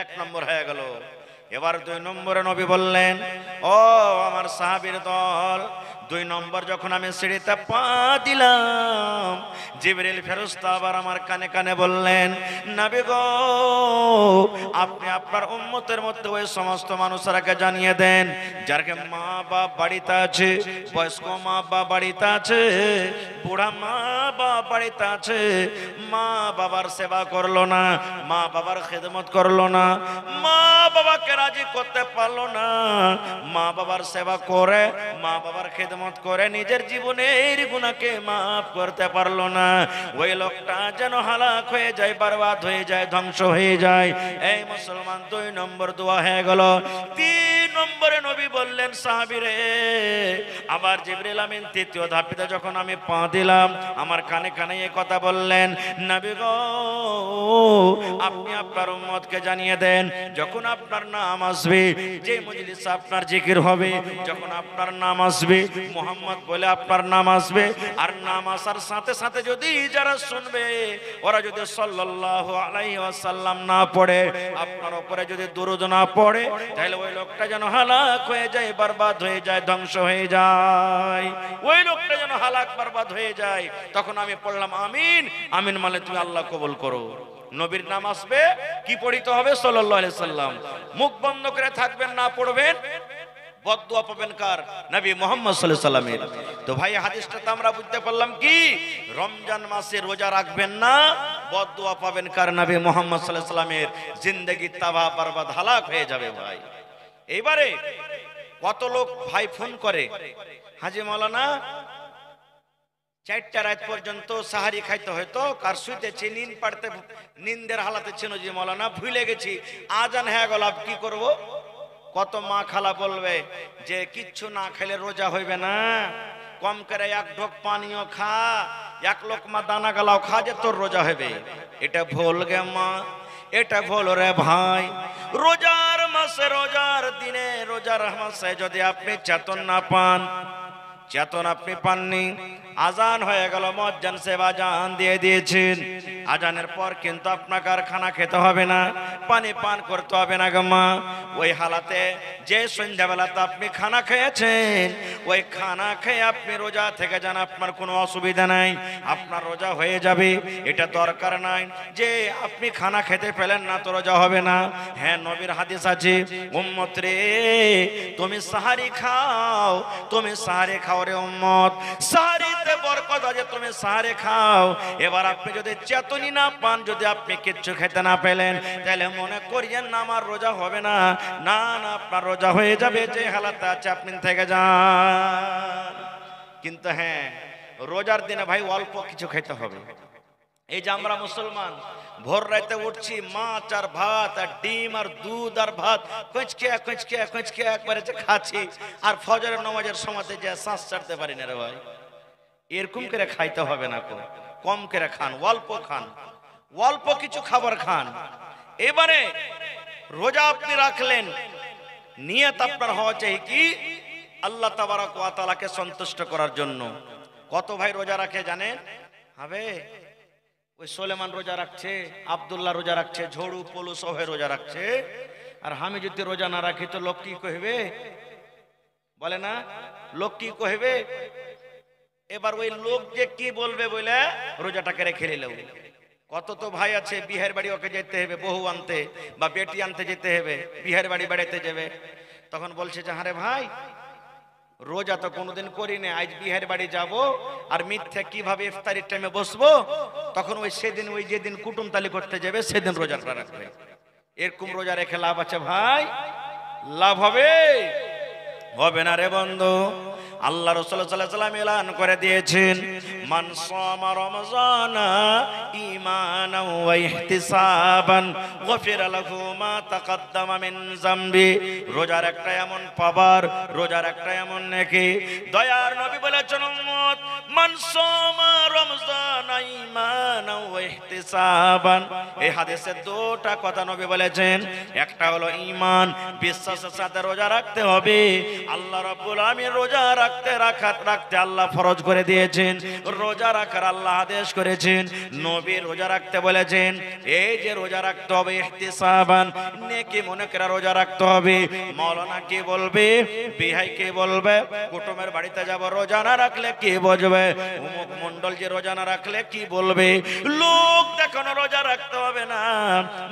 এক নম্বর হয়ে গেল। এবার 2 নম্বরে নবী বললেন, ও আমার সাহাবীর দল, 2 নম্বর যখন আমি সিঁড়িতে পা দিলাম, জিবরিল ফেরেশতা আবার আমার কানে কানে বললেন নবী গো, আপনি আপনার উম্মতের মধ্যে ওই সমস্ত মানুষরাকে জানিয়ে দেন যার মা বাপ বাড়িতে আছে, বয়স্ক মা বাপ বাড়িতে আছে, বুড়া মা বাপ বাড়িতে আছে, মা বাবার সেবা করলো না, মা বাবার খেদমত করলো না, মা বাবাকে রাজি করতে পারলো না, মা বাবার সেবা করে, মা বাবার খেদমত করে নিজের জীবনের গুনাহকে মাফ করতে পারলো না, ওই লোকটা যেন হালাক হয়ে যায়, বরবাদ হয়ে যায়, ধ্বংস হয়ে যায়। এই মুসলমান 2 নম্বর দোয়া হয়ে গেল। 3 নম্বরে নবী বললেন সাহাবীরে, আবার জিবরিল আমিন 3য় ধাপিতে যখন আমি পা দিলাম, আমার কানে কানে এই কথা বললেন নবী গো, আপনি আপনার উম্মতকে জানিয়ে দেন যখন আপনার নাম আসবে, যে মজলিসে আপনার জিকির হবে, যখন আপনার নাম আসবে, মুহাম্মদ বলে আপনার নাম আসবে, আর নাম আসার সাথে সাথে যদি যারা শুনবে ওরা যদি সাল্লাল্লাহু আলাইহি ওয়াসাল্লাম না পড়ে, আপনার উপরে যদি দরুদ না পড়ে, তাহলে ওই লোকটা যেন হালাক হয়ে যায়, বরবাদ হয়ে যায়, ধ্বংস হয়ে যায়, ওই লোকটা যেন হালাক বরবাদ হয়ে যায়। তখন আমি পড়লাম আমিন। আমিন মানে তুমি আল্লাহ কবুল করো। নবীর নাম আসবে, কি পড়িতে হবে? সাল্লাল্লাহু আলাইহি সাল্লাম। মুখ বন্ধ করে থাকবেন, না পড়বেন, বদদুয়া পাবেন কার? নবী মুহাম্মদ সাল্লাল্লাহু আলাইহি সাল্লামের। তো ভাই হাদিসটা তো আমরা বুঝতে পারলাম কি, রমজান মাসে রোজা রাখবেন না, বদদুয়া পাবেন কার? নবী মুহাম্মদ সাল্লাল্লাহু আলাইহি সাল্লামের। জিন্দেগি তাবাহ বরবাদ হালাক হয়ে যাবে ভাই। এইবারে কত লোক ভাই ফোন করে, হাজি মাওলানা 4টা রাত পর্যন্ত সাহারি খাইতে হয়তো, কার শুইতেছি নিন পাড়তে, নিন্দের হালাতে ছিল যে মাওলানা ভুলে গেছি, আজান হয়ে গেল, কি করব? কত মা খালা বলবে যে কিচ্ছু না খেলে রোজা হইবে না, কম করে 1 ঢোক পানিও খা, 1 লোকমা দানা গালাও খা, যে তোর রোজা হবে। এটা ভুল গে মা, এটা ভুল রে ভাই। রোজার মাসে, রোজার দিনে, রোজার মাসে যদি আপনি চেতন না পান, চেতন আপনি পাননি, আজান হয়ে গেল, মুয়াজ্জিন সাহেব আজান দিয়ে দিয়েছেন, আজানের পর কিন্তু আপনাকে আর খানা খেতে হবে না, পানি পান করতে হবে না গো মা। ওই হালাতে যে সন্ধ্যাবেলাতে আপনি খানা খেয়েছেন, ওই খানা খেয়ে আপনি রোজা থেকে যান, আপনার কোনো অসুবিধা নাই, আপনার রোজা হয়ে যাবে। এটা দরকার নাই যে আপনি খানা খেতে পেলেন না তো রোজা হবে না। হ্যাঁ, নবীর হাদিস আছে, উম্মত রে তুমি সাহারি খাও, তুমি সাহারি খাও রে উম্মত, সাহারিতে বরকত আছে, তুমি সাহারি খাও। এবার আপনি যদি চেতনই না পান, যদি আপনি কিচ্ছু খেতে না পেলেন, তাহলে মনে করিয়েন না আমার রোজা হবে না, না না, আপনার রোজা হয়ে যাবে, যে হালাতে আছে আপনি থেকে যান। কিন্তু হ্যাঁ, রোজার দিনে ভাই অল্প কিছু খেতে হবে। এই যে আমরা মুসলমান ভোর রাতে উঠছি, মাছ আর ভাত আর ডিম আর দুধ আর ভাত কচকে একবারে খাচ্ছি, আর ফজরের নামাজের সময়তে যে শ্বাস ছাড়তে পারি না রে ভাই। এরকম করে খাইতে হবে না, কম করে খান, অল্প খান, অল্প কিছু খাবার খান। এবারে রোজা আপনি রাখলেন, নিয়ত আপনার হওয়া চাই কি আল্লাহ তাবারক ওয়া তাআলাকে সন্তুষ্ট করার জন্য। কত ভাই রোজা রাখে জানেন? হবে ওই সুলেমান রোজা রাখছে, আব্দুল্লাহ রোজা রাখছে, ঝড়ু পলু সহে রোজা রাখছে, আর আমি যদি রোজা না রাখি তো লোক কি কইবে? বলে না, লোক কি কইবে? এবার ওই লোক যে কি বলবে বলে রোজাটাকে রেখে নিল। কত তো ভাই আছে বিহার বাড়ি, ওকে যেতে হবে বহু আনতে বা বেটি আনতে যেতে হবে, বিহার বাড়ি বেড়াতে যাবে, তখন বলছে যে আরে ভাই রোজা তো কোনোদিন করি না, আজ বিহার বাড়ি যাব, আর মিথ্যা কিভাবে ইফতারির টাইমে বসবো, তখন ওই সেদিন, ওই যেদিন কুটুম তালি করতে যাবে সেদিন রোজাটা রাখবে। এরকম রোজা রেখে লাভ আছে ভাই? লাভ হবে? হবে না রে বন্ধু। আল্লাহ রাসূল সাল্লাল্লাহু আলাইহি ওয়াসাল্লাম এলান করে দিয়েছেন, মান সামা রমজানা ঈমানান ওয়া ইহতিসাবান গফিরা লাহু মা তাকাদ্দামা মিন যামবি। রোজার একটা এমন পাওয়ার, রোজার একটা এমন নেকি, দয়ার নবী বলেছেন উম্মত, মান সামা রমজানা ঈমানান ওয়া ইহতিসাবান। এই হাদিসে দুটো কথা নবী বলেছেন, একটা হলো ঈমান, বিশ্বাসের সাথে রোজা রাখতে হবে। আল্লাহ রাব্বুল আলামিন রোজা রাখতে আল্লাহ ফরজ করে দিয়েছেন, রোজা রাখার আল্লাহ আদেশ করেছেন, নবী রোজা রাখতে বলেছেন। এই যে রোজা রাখতে হবে ইহতিসাবান, নেকি মনে করে রোজা রাখতে হবে। মাওলানা কি বলবে, বিহাই কি বলবে, কুটুমের বাড়িতে যাব রোজা না রাখলে কি বুঝবে, অমুক মন্ডল যে রোজা না রাখলে কি বলবে, লোক দেখানো রোজা রাখতে হবে না,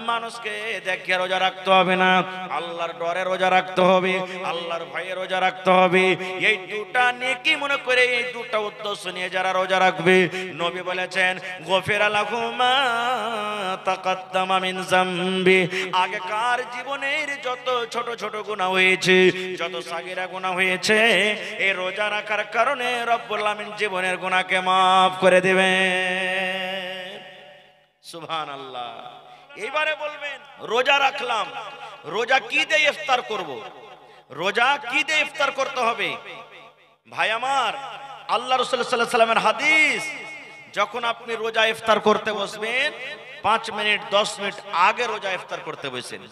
মানুষকে দেখে রোজা রাখতে হবে না, আল্লাহর ডরে রোজা রাখতে হবে, আল্লাহর ভয়ে রোজা রাখতে হবে। এই দুটা নেকি মনে করে, এই দুটা উদ্দেশ্য নিয়ে যারা রোজা রাখবে, নবী বলেছেন গফিরা লাহু মা তাকাদ্দামা মিন যামবি। আগেকার জীবনের যত ছোট ছোট গুনাহ হয়েছে, যত সাগীরা গুনাহ হয়েছে, এই রোজা রাখার কারণে রব্বুল আলামিন জীবনের গুনাহকে maaf করে দিবেন। সুবহানাল্লাহ। এইবারে বলবেন রোজা রাখলাম, রোজা কি দিয়ে ইফতার করব, রোজা কি দিয়ে ইফতার করতে হবে? ভাই আমার, আল্লাহ রাসূল সাল্লাল্লাহু আলাইহি ওয়াসাল্লামের হাদিস, যখন আপনি রোজা ইফতার করতে বসবেন 5 মিনিট 10 মিনিট আগে রোজা ইফতার করতে বসেন।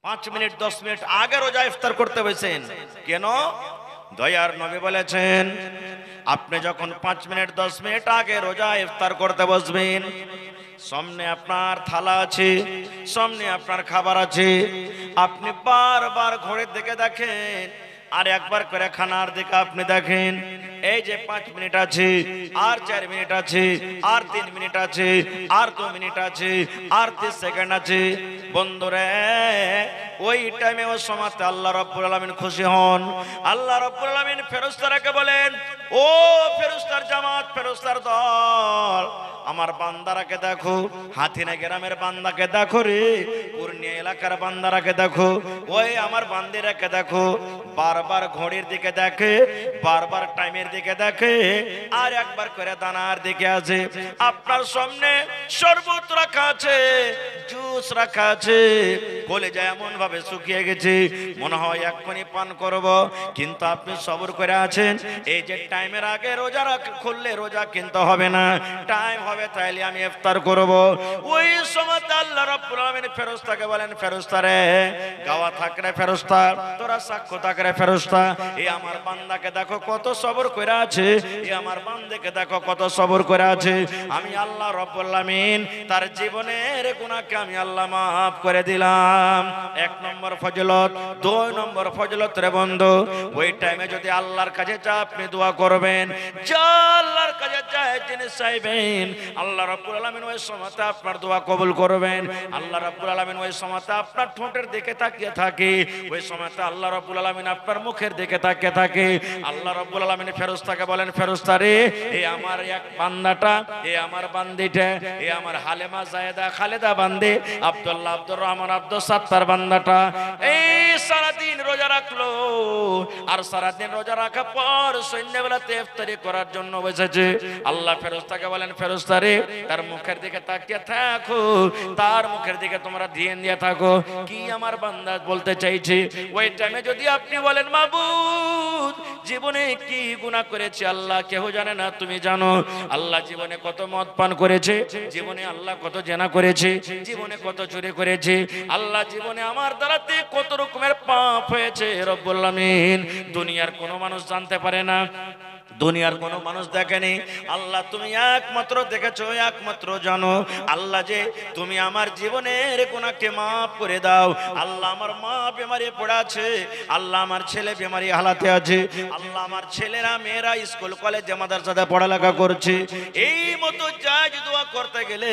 5 মিনিট 10 মিনিট আগে রোজা ইফতার করতে বসেন। কেন? দয়ার নবী বলেছেন, আপনি যখন 5 মিনিট 10 মিনিট আগে রোজা ইফতার করতে বসবেন, সামনে আপনার থালা আছে, সামনে আপনার খাবার আছে, আপনি বারবার ঘড়ির দিকে দেখেন, আর একবার করে খানার দিকে আপনি দেখেন, এই যে 5 মিনিট আছে, আর 4 মিনিট আছে, আর 3 মিনিট আছে, আর 2 মিনিট আছে, আর 30 সেকেন্ড আছে। বন্ধুরে, ওই টাইমে ওই সময়তে আল্লাহ রাব্বুল আলামিন খুশি হন। আল্লাহ রাব্বুল আলামিন ফেরেশতাদেরকে বলেন, ও ফেরেশতার জামাত, ফেরেশতার দল, আমার বান্দারাকে দেখো, হাতিনা গ্রামের বান্দাকে দেখো রে, পূর্ণিয়া এলাকার বান্দারাকে দেখো, ওই আমার বান্দিরাকে দেখো, বারবার ঘড়ির দিকে দেখে, বারবার টাইমের দিকে দেখে, আর একবার করে দানার দিকে আছে। আপনার সামনে শরবত রাখা আছে, জুস রাখা আছে, কলেজা এমন ভাবে শুকিয়ে গেছে মনে হয় এক্ষুনি পান করব, কিন্তু আপনি সবর করে আছেন। এই যে টাইমের আগে রোজা খুললে রোজা কিন্তু হবে না, টাইম হবে তাইলে আমি ইফতার করব। ওই সময় আল্লাহ রাব্বুল আলামিন ফেরেশতাকে বলেন, ফেরেশতা রে, গাওয়া থাকরে ফেরেশতা, তোরা সাক্ষ্য থাকরে ফেরেশতা, এই আমার বান্দাকে দেখো কত সবর করে আছে, এই আমার বান্দাকে দেখো কত সবর করে আছে। আমি আল্লাহ রাব্বুল আলামিন তার জীবনের গুনাহকে আমি আল্লাহ মাফ করে দিলাম। এক নম্বর ফজিলত। দুই নম্বর ফজিলত রে বন্ধু, ওই টাইমে যদি আল্লাহর কাছে যা আপনি দোয়া করবেন, যা আল্লাহর কাছে যা জিনিস চাইবেন, আল্লাহ রাব্বুল আলামিন ওই সময়তে আপনার দোয়া কবুল করবেন। আল্লাহ রাব্বুল আলামিন ওই সময়তে আপনার ঠোঁটের দিকে তাকিয়ে থাকে, ওই সময়তে আল্লাহ রাব্বুল আলামিন আপনার মুখের দিকে তাকিয়ে থাকে। আল্লাহ রাব্বুল আলামিন ফেরেশতাকে বলেন, ফেরেশতা রে, এই আমার এক বান্দাটা, এই আমার বান্দিটা, এই আমার হালেমা জায়েদা খালেদা বান্দি, আব্দুল্লাহ আব্দুর রহমান আব্দুল সাত্তার বান্দাটা এই সারাদিন রোজা রাখলো, আর সারাদিন রোজা রাখার পর সন্ধ্যাবেলাতে ইফতারি করার জন্য বসেছে। আল্লাহ ফেরেশতাকে বলেন, ফেরেশতা রে, তার মুখের দিকে তাকিয়ে থাকো, তার মুখের দিকে তোমরা ধ্যান দিয়ে থাকো, কি আমার বান্দা বলতে চাইছে। ওই টাইমে যদি আপনি বলেন, মাবুদ, জীবনে কি গুনাহ করেছি আল্লাহ কেউ জানে না, তুমি জানো। আল্লাহ জীবনে কত মদ পান করেছে, জীবনে আল্লাহ কত জেনা করেছে, জীবনে কত চুরি করেছে, আল্লাহ জীবনে আমার দ্বারাতে কত রকমের পাপ হয়েছে রব্বুল আলামিন দুনিয়ার কোনো মানুষ জানতে পারে না, দুনিয়ার কোনো মানুষ দেখেনি। আল্লাহ তুমি একমাত্র দেখেছো, একমাত্র জানো। আল্লাহ যে তুমি আমার জীবনের গুনাহকে মাফ করে দাও। আল্লাহ আমার মা বেমারি পড়ে আছে, আল্লাহ আমার ছেলে বেমারি হালাতে আছে, আল্লাহ আমার ছেলেরা মেয়েরা স্কুল কলেজে মাদ্রাসাতে পড়ালেখা করছে। এই মতো জায়েজ দোয়া করতে গেলে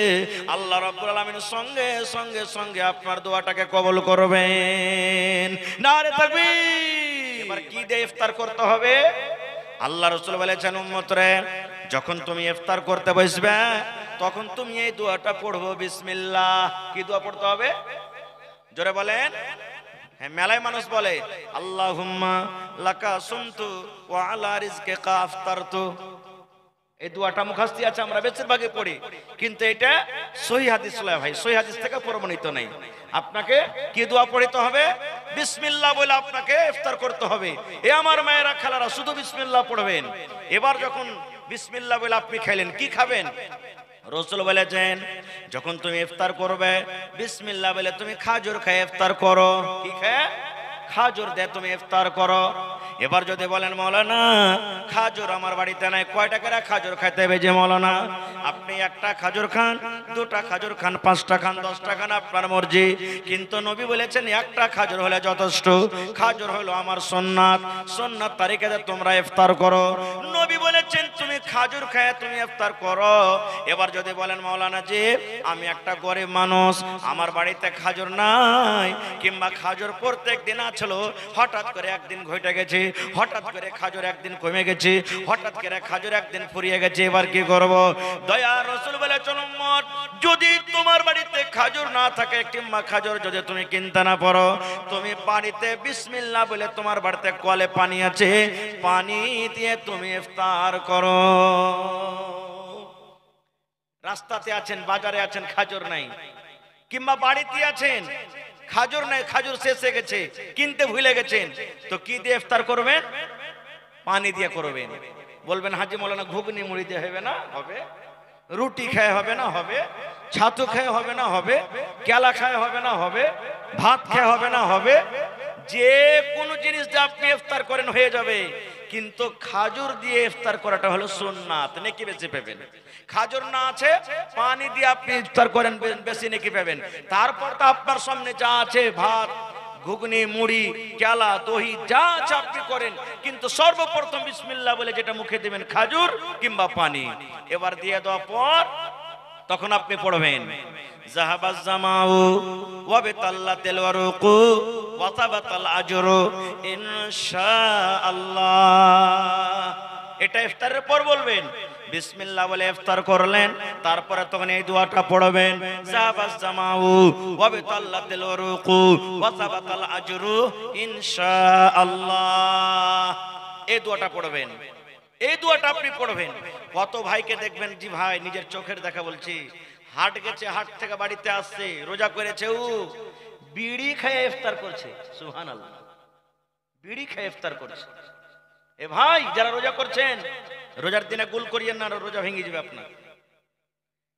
আল্লাহ রাব্বুল আলামিন সঙ্গে সঙ্গে সঙ্গে আপনার দোয়াটাকে কবুল করবেন। নারে তাকবীর। এবার কি দিয়ে ইফতার করতে হবে? আল্লাহ রাসূল বলেছেন, উম্মত রে, যখন তুমি ইফতার করতে বসবে তখন তুমি এই দোয়াটা পড়বো, বিসমিল্লাহ। কি দোয়া পড়তে হবে? জোরে বলেন। হ্যাঁ, মেলায় মানুষ বলে, আল্লাহুম্মা লাকা সুমতু ওয়া আলা রিজকিকা আফতারতু। এই দোয়াটা মুখস্থ আছে, আমরা বেশিরভাগই পড়ি, কিন্তু এটা সহিহ হাদিস নয় ভাই, সহিহ হাদিস থেকে প্রমাণিত নাই। আপনাকে কি দোয়া পড়তে হবে? বিসমিল্লাহ বলে আপনাকে ইফতার করতে হবে। এ আমার মায়েরা খালারা, শুধু বিসমিল্লাহ পড়বেন। এবার যখন বিসমিল্লাহ বলে আপনি খেলেন, কি খাবেন? রাসূল বলেছেন, যখন তুমি ইফতার করবে বিসমিল্লাহ বলে তুমি খাজুর খেয়ে ইফতার করো। কি খেয়ে? খাজুর দিয়ে তুমি ইফতার করো। এবার যদি বলেন, মাওলানা খাজুর আমার বাড়িতে নাই, কয় টাকার খাজুর খাইতে হবে যে মাওলানা? আপনি একটা খাজুর খান, দুটা খাজুর খান, 5টা খান, 10টা খান, আপনার মর্জি। কিন্তু নবী বলেছেন একটা খাজুর হলে যথেষ্ট। খাজুর হলো আমার সুন্নাত, সুন্নাত তারিখে তোমরা ইফতার করো। নবী বলেছেন তুমি খাজুর খেয়ে তুমি ইফতার করো। এবার যদি বলেন, মাওলানা জি আমি একটা গরিব মানুষ, আমার বাড়িতে খাজুর নাই, কিংবা খাজুর প্রত্যেক দিন আছিল, হঠাৎ করে একদিন ঘটে গেছে, হঠাৎ করে খাজুর একদিন কমে গেছে, হঠাৎ করে খাজুর একদিন ফুরিয়ে গেছে, এবার কি করব? দয়া রাসূল বলেছেন, উম্মত, যদি তোমার বাড়িতে খাজুর না থাকে কিংবা খাজুর যদি তুমি কিনতে না পারো, তুমি বাড়িতে বিসমিল্লাহ বলে, তোমার বাড়িতে কলে পানি আছে, পানি দিয়ে তুমি ইফতার করো। রাস্তাতে আছেন, বাজারে আছেন, খাজুর নাই, কিংবা বাড়িতে আছেন, খাজুর নাই, খাজুর শেষ হয়ে গেছে, কিনতে ভুলে গেছেন, তো কি দিয়ে ইফতার করবেন? পানি দিয়ে করবেন। বলবেন, হাজি মাওলানা ঘুগনি মুড়ি দিয়ে হবে না? হবে। রুটি খায় হবে না? হবে। ছাতু খায় হবে না? হবে। কেলা খায় হবে না? হবে। ভাত খায় হবে না? হবে। যে কোনো জিনিস দিয়ে আপনি ইফতার করেন হয়ে যাবে, কিন্তু খাজুর দিয়ে ইফতার করাটা হলো সুন্নাত, নেকি বেশি পাবেন। খাজুর না আছে, পানি দিয়ে আপনি ইফতার করেন, বেশি নেকি পাবেন। তারপর তো আপনার সামনে যা আছে, ভাত, ঘুগনি, মুড়ি, কেলা, দহি যা আছে আপনি করেন, কিন্তু সর্বপ্রথম বিসমিল্লাহ বলে যেটা মুখে দিবেন, খাজুর কিংবা পানি। এবার দিয়ে দেওয়ার পর তখন আপনি পড়বেন, জাহাবাজ জামাউ ওয়া বিতাল্লাতিল ওয়ারুকু ওয়া তাবাতাল আজরু ইনশাআল্লাহ। এটা ইফতারের পর বলবেন। বিসমিল্লাহ বলে ইফতার করলেন, তারপরে তখন এই দোয়াটা পড়বেন, যাবাস জামাউ ওয়া বিতাল্লাতিল উরুকু ওয়া সাবাতাল আজরু ইনশাআল্লাহ। এই দোয়াটা পড়বেন, এই দোয়াটা আপনি পড়বেন। কত ভাইকে দেখবেন, জি ভাই নিজের চোখের দেখা বলছি, হাট গেছে, হাট থেকে বাড়িতে আসছে, রোজা করেছে, ও বিড়ি খেয়ে ইফতার করছে। সুবহানাল্লাহ, বিড়ি খেয়ে ইফতার করছে। এ ভাই যারা রোজা করছেন, রোজার দিনে গুল করিয়েন না, রোজা ভেঙে যাবে আপনার।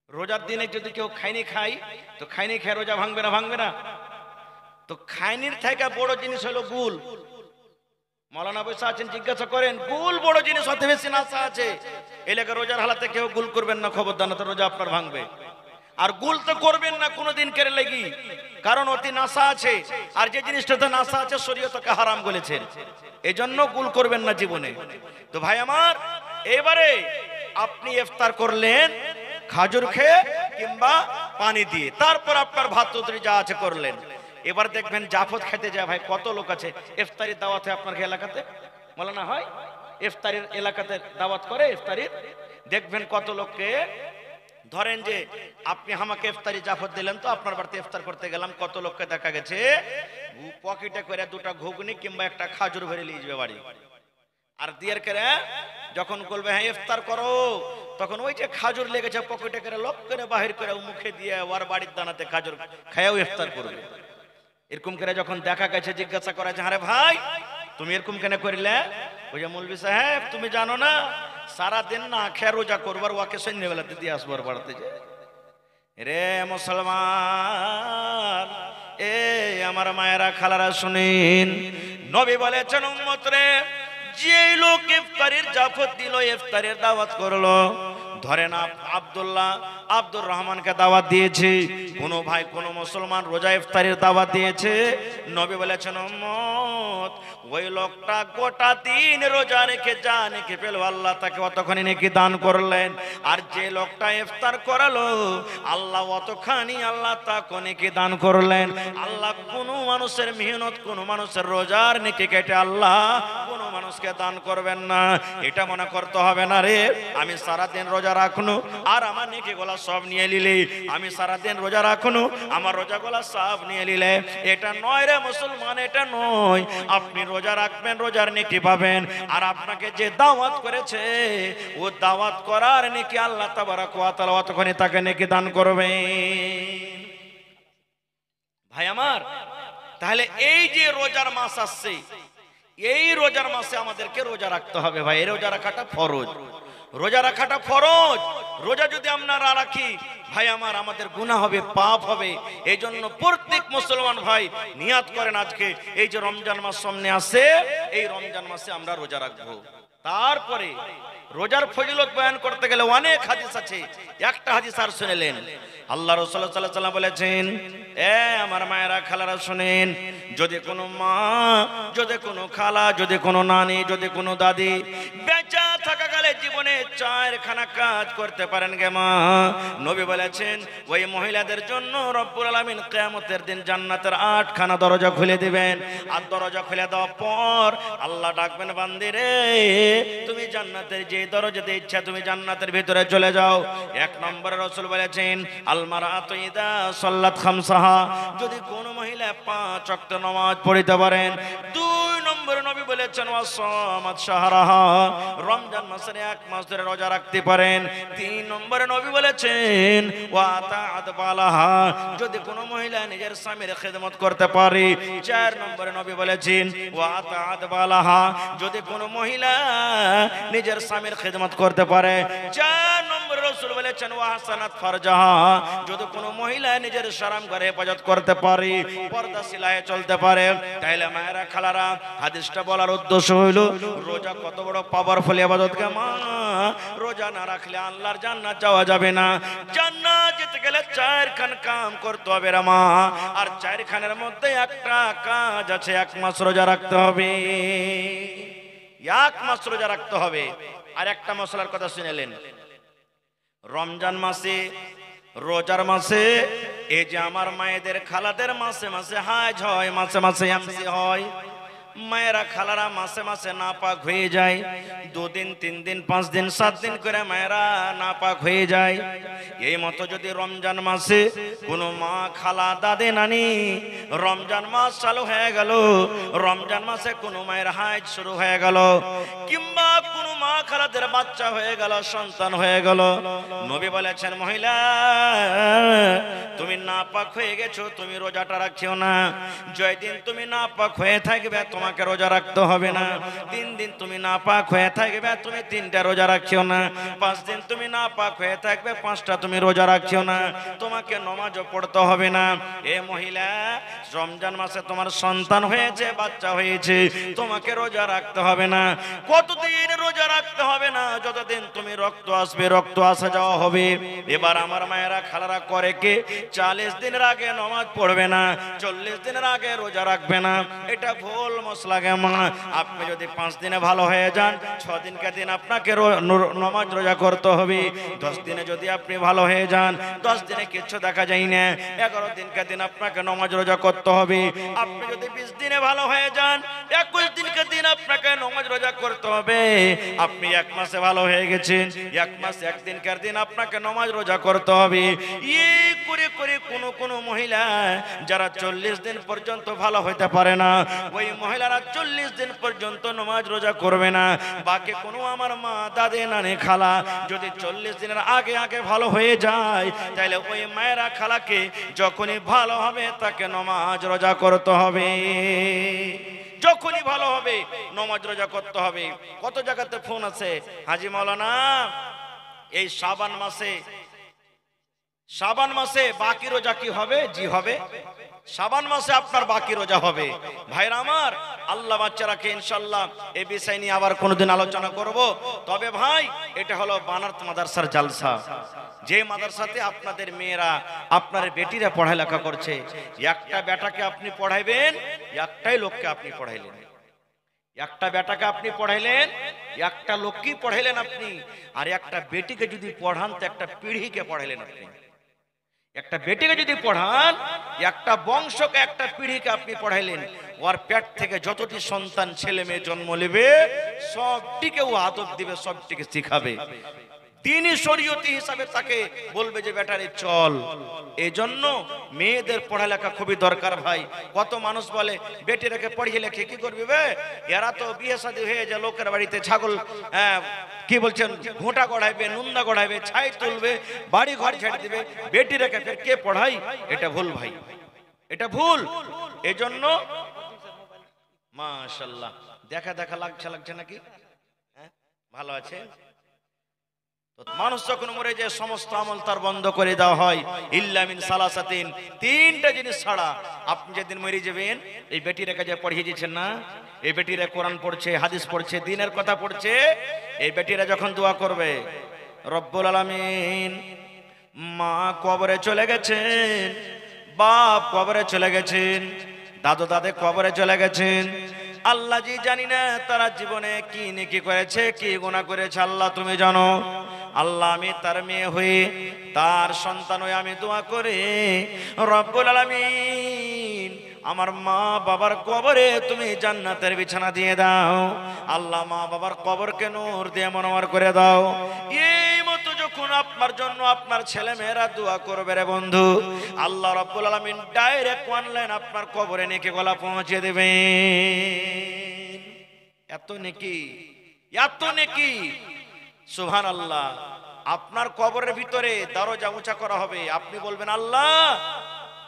রোজার দিনে যদি কেউ খাইনি খাই, তো খাইনি খেয়ে রোজা ভাঙবে না? ভাঙবে না। তো খাইনির থেকে বড় জিনিস হলো গুল। মৌলানা বসে আছেন, জিজ্ঞাসা করেন, গুল বড় জিনিস, অত বেশি নাশা আছে। এলাকা রোজার হালাতে কেউ গুল করবেন না, খবরদার, না তো রোজা আপনার ভাঙবে। আর গুল তো করবেন না কোনোদিন কেড়ে লেগি, কারণ অতি নাশা আছে, আর যে জিনিসটাতে নাশা আছে শরীয়তকে হারাম বলেছেন, এজন্য গুল করবেন না জীবনে। তো ভাই আমার, এবারে আপনি ইফতার করলেন খাজুর খেয়ে কিংবা পানি দিয়ে, তারপর আপনার ভাত তরকারি যা আছে করলেন। এবার দেখবেন জাফত খেতে যায় ভাই, কত লোক আছে ইফতারির দাওয়াত হয় আপনার এলাকাতে, বলে না হয় ইফতারির এলাকাতে দাওয়াত করে ইফতারির, দেখবেন কত লোককে, ধরেন যে আপনি আমাকে ইফতারি জাফত দিলেন, তো আপনার বাড়িতে ইফতার করতে গেলাম, কত লোককে দেখা গেছে পকেটে করে দুটা ঘুগনি কিংবা একটা খাজুর ভরে নিয়ে যাবে বাড়ি, আর দিয়ার করে যখন বলবে হ্যাঁ ইফতার করো, তখন ওই যে খাজুর লেগেছে পকেটে করে লক করে বাহির করে মুখে দিয়ে ওর বাড়ির দানাতে খাজুর খায়াও ইফতার করবে। এরকম করে যখন দেখা গেছে, জিজ্ঞাসা করা যে আরে ভাই তুমি এরকম কেন করিলে? ওই যে মৌলভী সাহেব তুমি জানো না, সারাদিন না খেয়ে রোজা করবার, ওকে সন্ধ্যেবেলাতে দিয়ে আসবার বাড়াতে যে। রে মুসলমান, এ আমার মায়েরা খালারা শুনেন, নবী বলেছেন উম্মত রে, যে লোক ইফতারির জাফত দিল, ইফতারের দাওয়াত করলো, ধরেন আব্দুর রহমানকে দাওয়াত দিয়েছে, কোন ভাই কোন মুসলমান রোজা ইফতারের দাওয়াত দিয়েছে, নবী বলেছেন উম্মত ওই লোকটা গোটা দিন রোজা রেখে যা নেকি পেল, আল্লাহ তাকে অতখানি নেকি দান করলেন। আর যে লোকটা ইফতার করালো, আল্লাহ অতখানি আল্লাহ তাকে নেকি দান করলেন। আল্লাহ কোন মানুষের মেহনত, কোন মানুষের রোজার নেকি কেটে আল্লাহ কোন মানুষকে দান করবেন না। এটা মনে করতে হবে না রে আমি সারাদিন রোজা রাখনু আর আমার নেকি গোলা সব নিয়ে নিলে, আমি সারাদিন রোজা রাখনু আমার রোজা গোলা সব নিয়ে নিলে, এটা নয় রে মুসলমান, এটা নয়। আপনি রোজা রাখবেন, রোজার নেকি পাবেন, আর আপনাকে যে দাওয়াত করেছে ও দাওয়াত করার নেকি আল্লাহ তাবারক ওয়া তাআলা অতখানি তাকে নেকি দান করবে। ভাই আমার, তাহলে এই যে রোজার মাস আসছে, এই রোজার মাসে আমাদেরকে রোজা রাখতে হবে ভাই। এই রোজা রাখাটা ফরজ, রোজা রাখাটা ফরজ। রোজা যদি আমরা না রাখি ভাই আমার, আমাদের গুনাহ হবে, পাপ হবে। এই জন্য প্রত্যেক মুসলমান ভাই নিয়াত করেন, আজকে এই যে রমজান মাস সামনে আসে, এই রমজান মাসে আমরা রোজা রাখবো। তারপরে রোজার ফজিলত বয়ান করতে গেলে অনেক হাদিস আছে, একটা হাদিস আর শুনেলেন, আল্লাহ রাসূল সাল্লাল্লাহু আলাইহি ওয়াসাল্লাম বলেছেন, এ আমার মায়েরা খালারা শুনেন, যদি কোনো মা, যদি কোনো খালা, যদি কোনো নানি, যদি কোনো দাদি বেঁচে থাকাকালে জীবনে 4খানা কাজ করতে পারেন গে মা, নবী বলেছেন ওই মহিলাদের জন্য রব্বুল আলামিন কিয়ামতের দিন জান্নাতের 8খানা দরজা খুলে দিবেন। আর দরজা খুলে দেওয়ার পর আল্লাহ ডাকবেন, বান্দি রে তুমি জান্নাতের যে দরজাতে ইচ্ছা তুমি জান্নাতের ভিতরে চলে যাও। 1 নম্বরে রাসূল বলেছেন আল মারাতু ইদা সাল্লাত খামসাহা, যদি কোন মহিলা 5 ওয়াক্ত নামাজ পড়তে পারেন। 2 নম্বরে নবী বলেছেন ওয়াসামাত শাহরাহা, রমজান মাসের 1 মাস ধরে রোজা রাখতে পারেন। 3 নম্বরে নবী বলেছেন ওয়াতাআত বালাহা, যদি কোন মহিলা নিজের স্বামীর খিদমত করতে পারে। 4 নম্বরে নবী বলেছেন ওয়াতাআত বালাহা, যদি কোন মহিলা নিজের স্বামীর খিদমত করতে পারে। 4 নম্বরে রাসূল বলেছেন ওয়াহসানাত ফারজাহা, যদি কোন মহিলা নিজের শরম ঘরে হেফাজত করতে পারে, পর্দা সিলায়ে চলতে পারে। তাইলে মায়েরা খালারা, হাদিসটা বলার উদ্দেশ্য হইল রোজা কত বড় পাওয়ারফুল ইবাদত গে মা। রোজা না রাখলে আল্লাহর জান্নাত যাওয়া যাবে না। জান্নাত যেতে গেলে 4খান কাম করতে হবে রে মা, আর 4খানের মধ্যে একটা কাজ আছে, 1 মাস রোজা রাখতে হবে। 1 মাস রোজা রাখতে হবে। আর একটা মশলার কথা শুনেলেন, রমজান মাসে, রোজার মাসে, এই যে আমার মায়েদের খালাদের মাসে মাসে হাজ হয়, মাসে মাসে এমসি হয়। মায়েরা খালারা মাসে মাসে নাপাক হয়ে যায়, 2 দিন 3 দিন 5 দিন 7 দিন করে মায়েরা নাপাক হয়ে যায়। এই মতো যদি রমজান মাসে কোনো মা খালা দাদে নানি রমজান মাস চালু হয়ে গেল, রমজান মাসে কোনো মায়ের হাইজ শুরু হয়ে গেল, কিংবা কোনো মা খালাদের বাচ্চা হয়ে গেল, সন্তান হয়ে গেল, নবী বলেছেন মহিলা তুমি নাপাক হয়ে গেছো, তুমি রোজাটা রাখছো না। যেদিন তুমি নাপাক হয়ে থাকবে তোমাকে রোজা রাখতে হবে না। 3 দিন তুমি নাপাক হয়ে থাকবে তুমি 3টা রোজা রাখছো না। 5 দিন তুমি নাপাক হয়ে থাকবে 5টা তুমি রোজা রাখছো না। তোমাকে নামাজও পড়তে হবে না। এ মহিলা রমজান মাসে তোমার সন্তান হয়েছে, বাচ্চা হয়েছে, তোমাকে রোজা রাখতে হবে না। কতদিন রোজা রাখতে হবে না? যতদিন তুমি রক্ত আসবে, রক্ত আসা যাওয়া হবে। এবার আমার মায়েরা খালারা করে কি 40 দিনের আগে নামাজ পড়বে না, 40 দিনের আগে রোজা রাখবে না। এটা ভুল মশলা গে মা। আপনি যদি 5 দিনে ভালো হয়ে যান, 6 দিনকে দিন আপনাকে নামাজ রোজা করতে হবে। 10 দিনে যদি আপনি ভালো হয়ে যান, 10 দিনে কিচ্ছু দেখা যায় না, 11 দিনকে দিন আপনাকে নামাজ রোজা করতে হবে। আপনি যদি 20 দিনে ভালো হয়ে যান, 21 দিনকে দিন আপনাকে নামাজ রোজা করতে হবে। আপনি 1 মাসে ভালো হয়ে গেছেন, 1 মাস 1 দিনকার দিন আপনাকে নামাজ রোজা করতে হবে। এই করে করে কোন মহিলা যারা 40 দিন পর্যন্ত ভালো হইতে পারে না, ওই মহিলারা 40 দিন পর্যন্ত নামাজ রোজা করবে না। বাকি কোনো আমার মা দাদে নানি খালা যদি 40 দিনের আগে আগে ভালো হয়ে যায়, তাহলে ওই মায়েরা খালাকে যখনই ভালো হবে তাকে নামাজ রোজা করতে হবে। যখনই ভালো হবে নামাজ রোজা করতে হবে। কত জায়গাতে ফোন আছে, হাজি মাওলানা এই শাবান মাসে বাকি রোজা কি হবে? জি হবে, শাবান মাসে আপনার বাকি রোজা হবে। ভাইরা আমার, আল্লাহ বাচ্চা রাখে, ইনশাআল্লাহ এই বিষয় নিয়ে আবার কোনোদিন আলোচনা করব। তবে ভাই, এটা হলো বানারত মাদ্রাসার জালসা। যে মাদ্রাসাতে আপনাদের মেয়েরা, আপনার বেটিরা পড়ালেখা করছে। একটা বেটাকে আপনি পড়াইবেন, একটাই লোককে আপনি পড়াইলেন। একটা বেটাকে আপনি পড়াইলেন, একটা লোককে পড়াইলেন আপনি। আর একটা বেটিকে যদি পড়ান তো একটা পিঢ়িকে পড়াইলেন আপনি। একটা বেটিকে যদি পড়ান, একটা বংশকে, একটা পিঢ়িকে আপনি পড়াইলেন। ওর পেট থেকে যতটি সন্তান ছেলে মেয়ে জন্ম নেবে, সবটিকে ও আদব দিবে, সবটিকে শিখাবে। দিনই শরীয়তি হিসাবে তাকে বলবে যে বেটারে চল। এজন্য মেয়েদের পড়ালেখা খুবই দরকার ভাই। কত মানুষ বলে বেটিরাকে পড়িয়ে লেখে কি করবি বে, এরা তো বিয়ে শাদী হয়ে যায়, লোকের বাড়িতে ছাগল কি বলছেন ঘোঁটা গড়াইবে, নুন্দা গড়াইবে, ছাই তুলবে, বাড়ি ঘর ছেড়ে দিবে, বেটিরাকে ফের কে পড়াই? এটা ভুল ভাই, এটা ভুল। এজন্য মাশাআল্লাহ দেখা দেখা লাগছে নাকি? হ্যাঁ, ভালো আছে। মানুষ যখন মরে যায় সমস্ত আমল তার বন্ধ করে দেওয়া হয়, ইল্লা মিন সালাসাতিন, 3টা জিনিস ছাড়া। আপনি যেদিন মরে যাবেন, এই বেটিরা কাজে পড়িয়ে দিচ্ছেন না, এই বেটিরা কোরআন পড়ছে, হাদিস পড়ছে, দ্বীনের কথা পড়ছে। এই বেটিরা যখন দোয়া করবে, রব্বুল আলামিন, মা কবরে চলে গেছেন, বাপ কবরে চলে গেছেন, দাদু দাদে কবরে চলে গেছেন, আল্লাহ জি জানি না তারা জীবনে কি নেকি করেছে, কি গুনাহ করেছে, আল্লাহ তুমি জানো। আল্লাহ আমি তার মেয়ে হয়ে, তার সন্তান হয়ে আমি দোয়া করে, রব্বুল আলামিন আমার মা বাবার কবরে তুমি জান্নাতের বিছানা দিয়ে দাও। আল্লাহ মা বাবার কবরকে নূর দিয়ে মনোয়ার করে দাও। এই মতো যখন আপনার জন্য আপনার ছেলে মেয়েরা দোয়া করবে রে বন্ধু, আল্লাহ রাব্বুল আলামিন ডাইরেক্ট অনলাইন আপনার কবরে নেকি গলা পৌঁছে দেবে। এত নেকি, এত নেকি, সুবহানাল্লাহ। আপনার কবরের ভিতরে দরজা উঁচা করা হবে। আপনি বলবেন আল্লাহ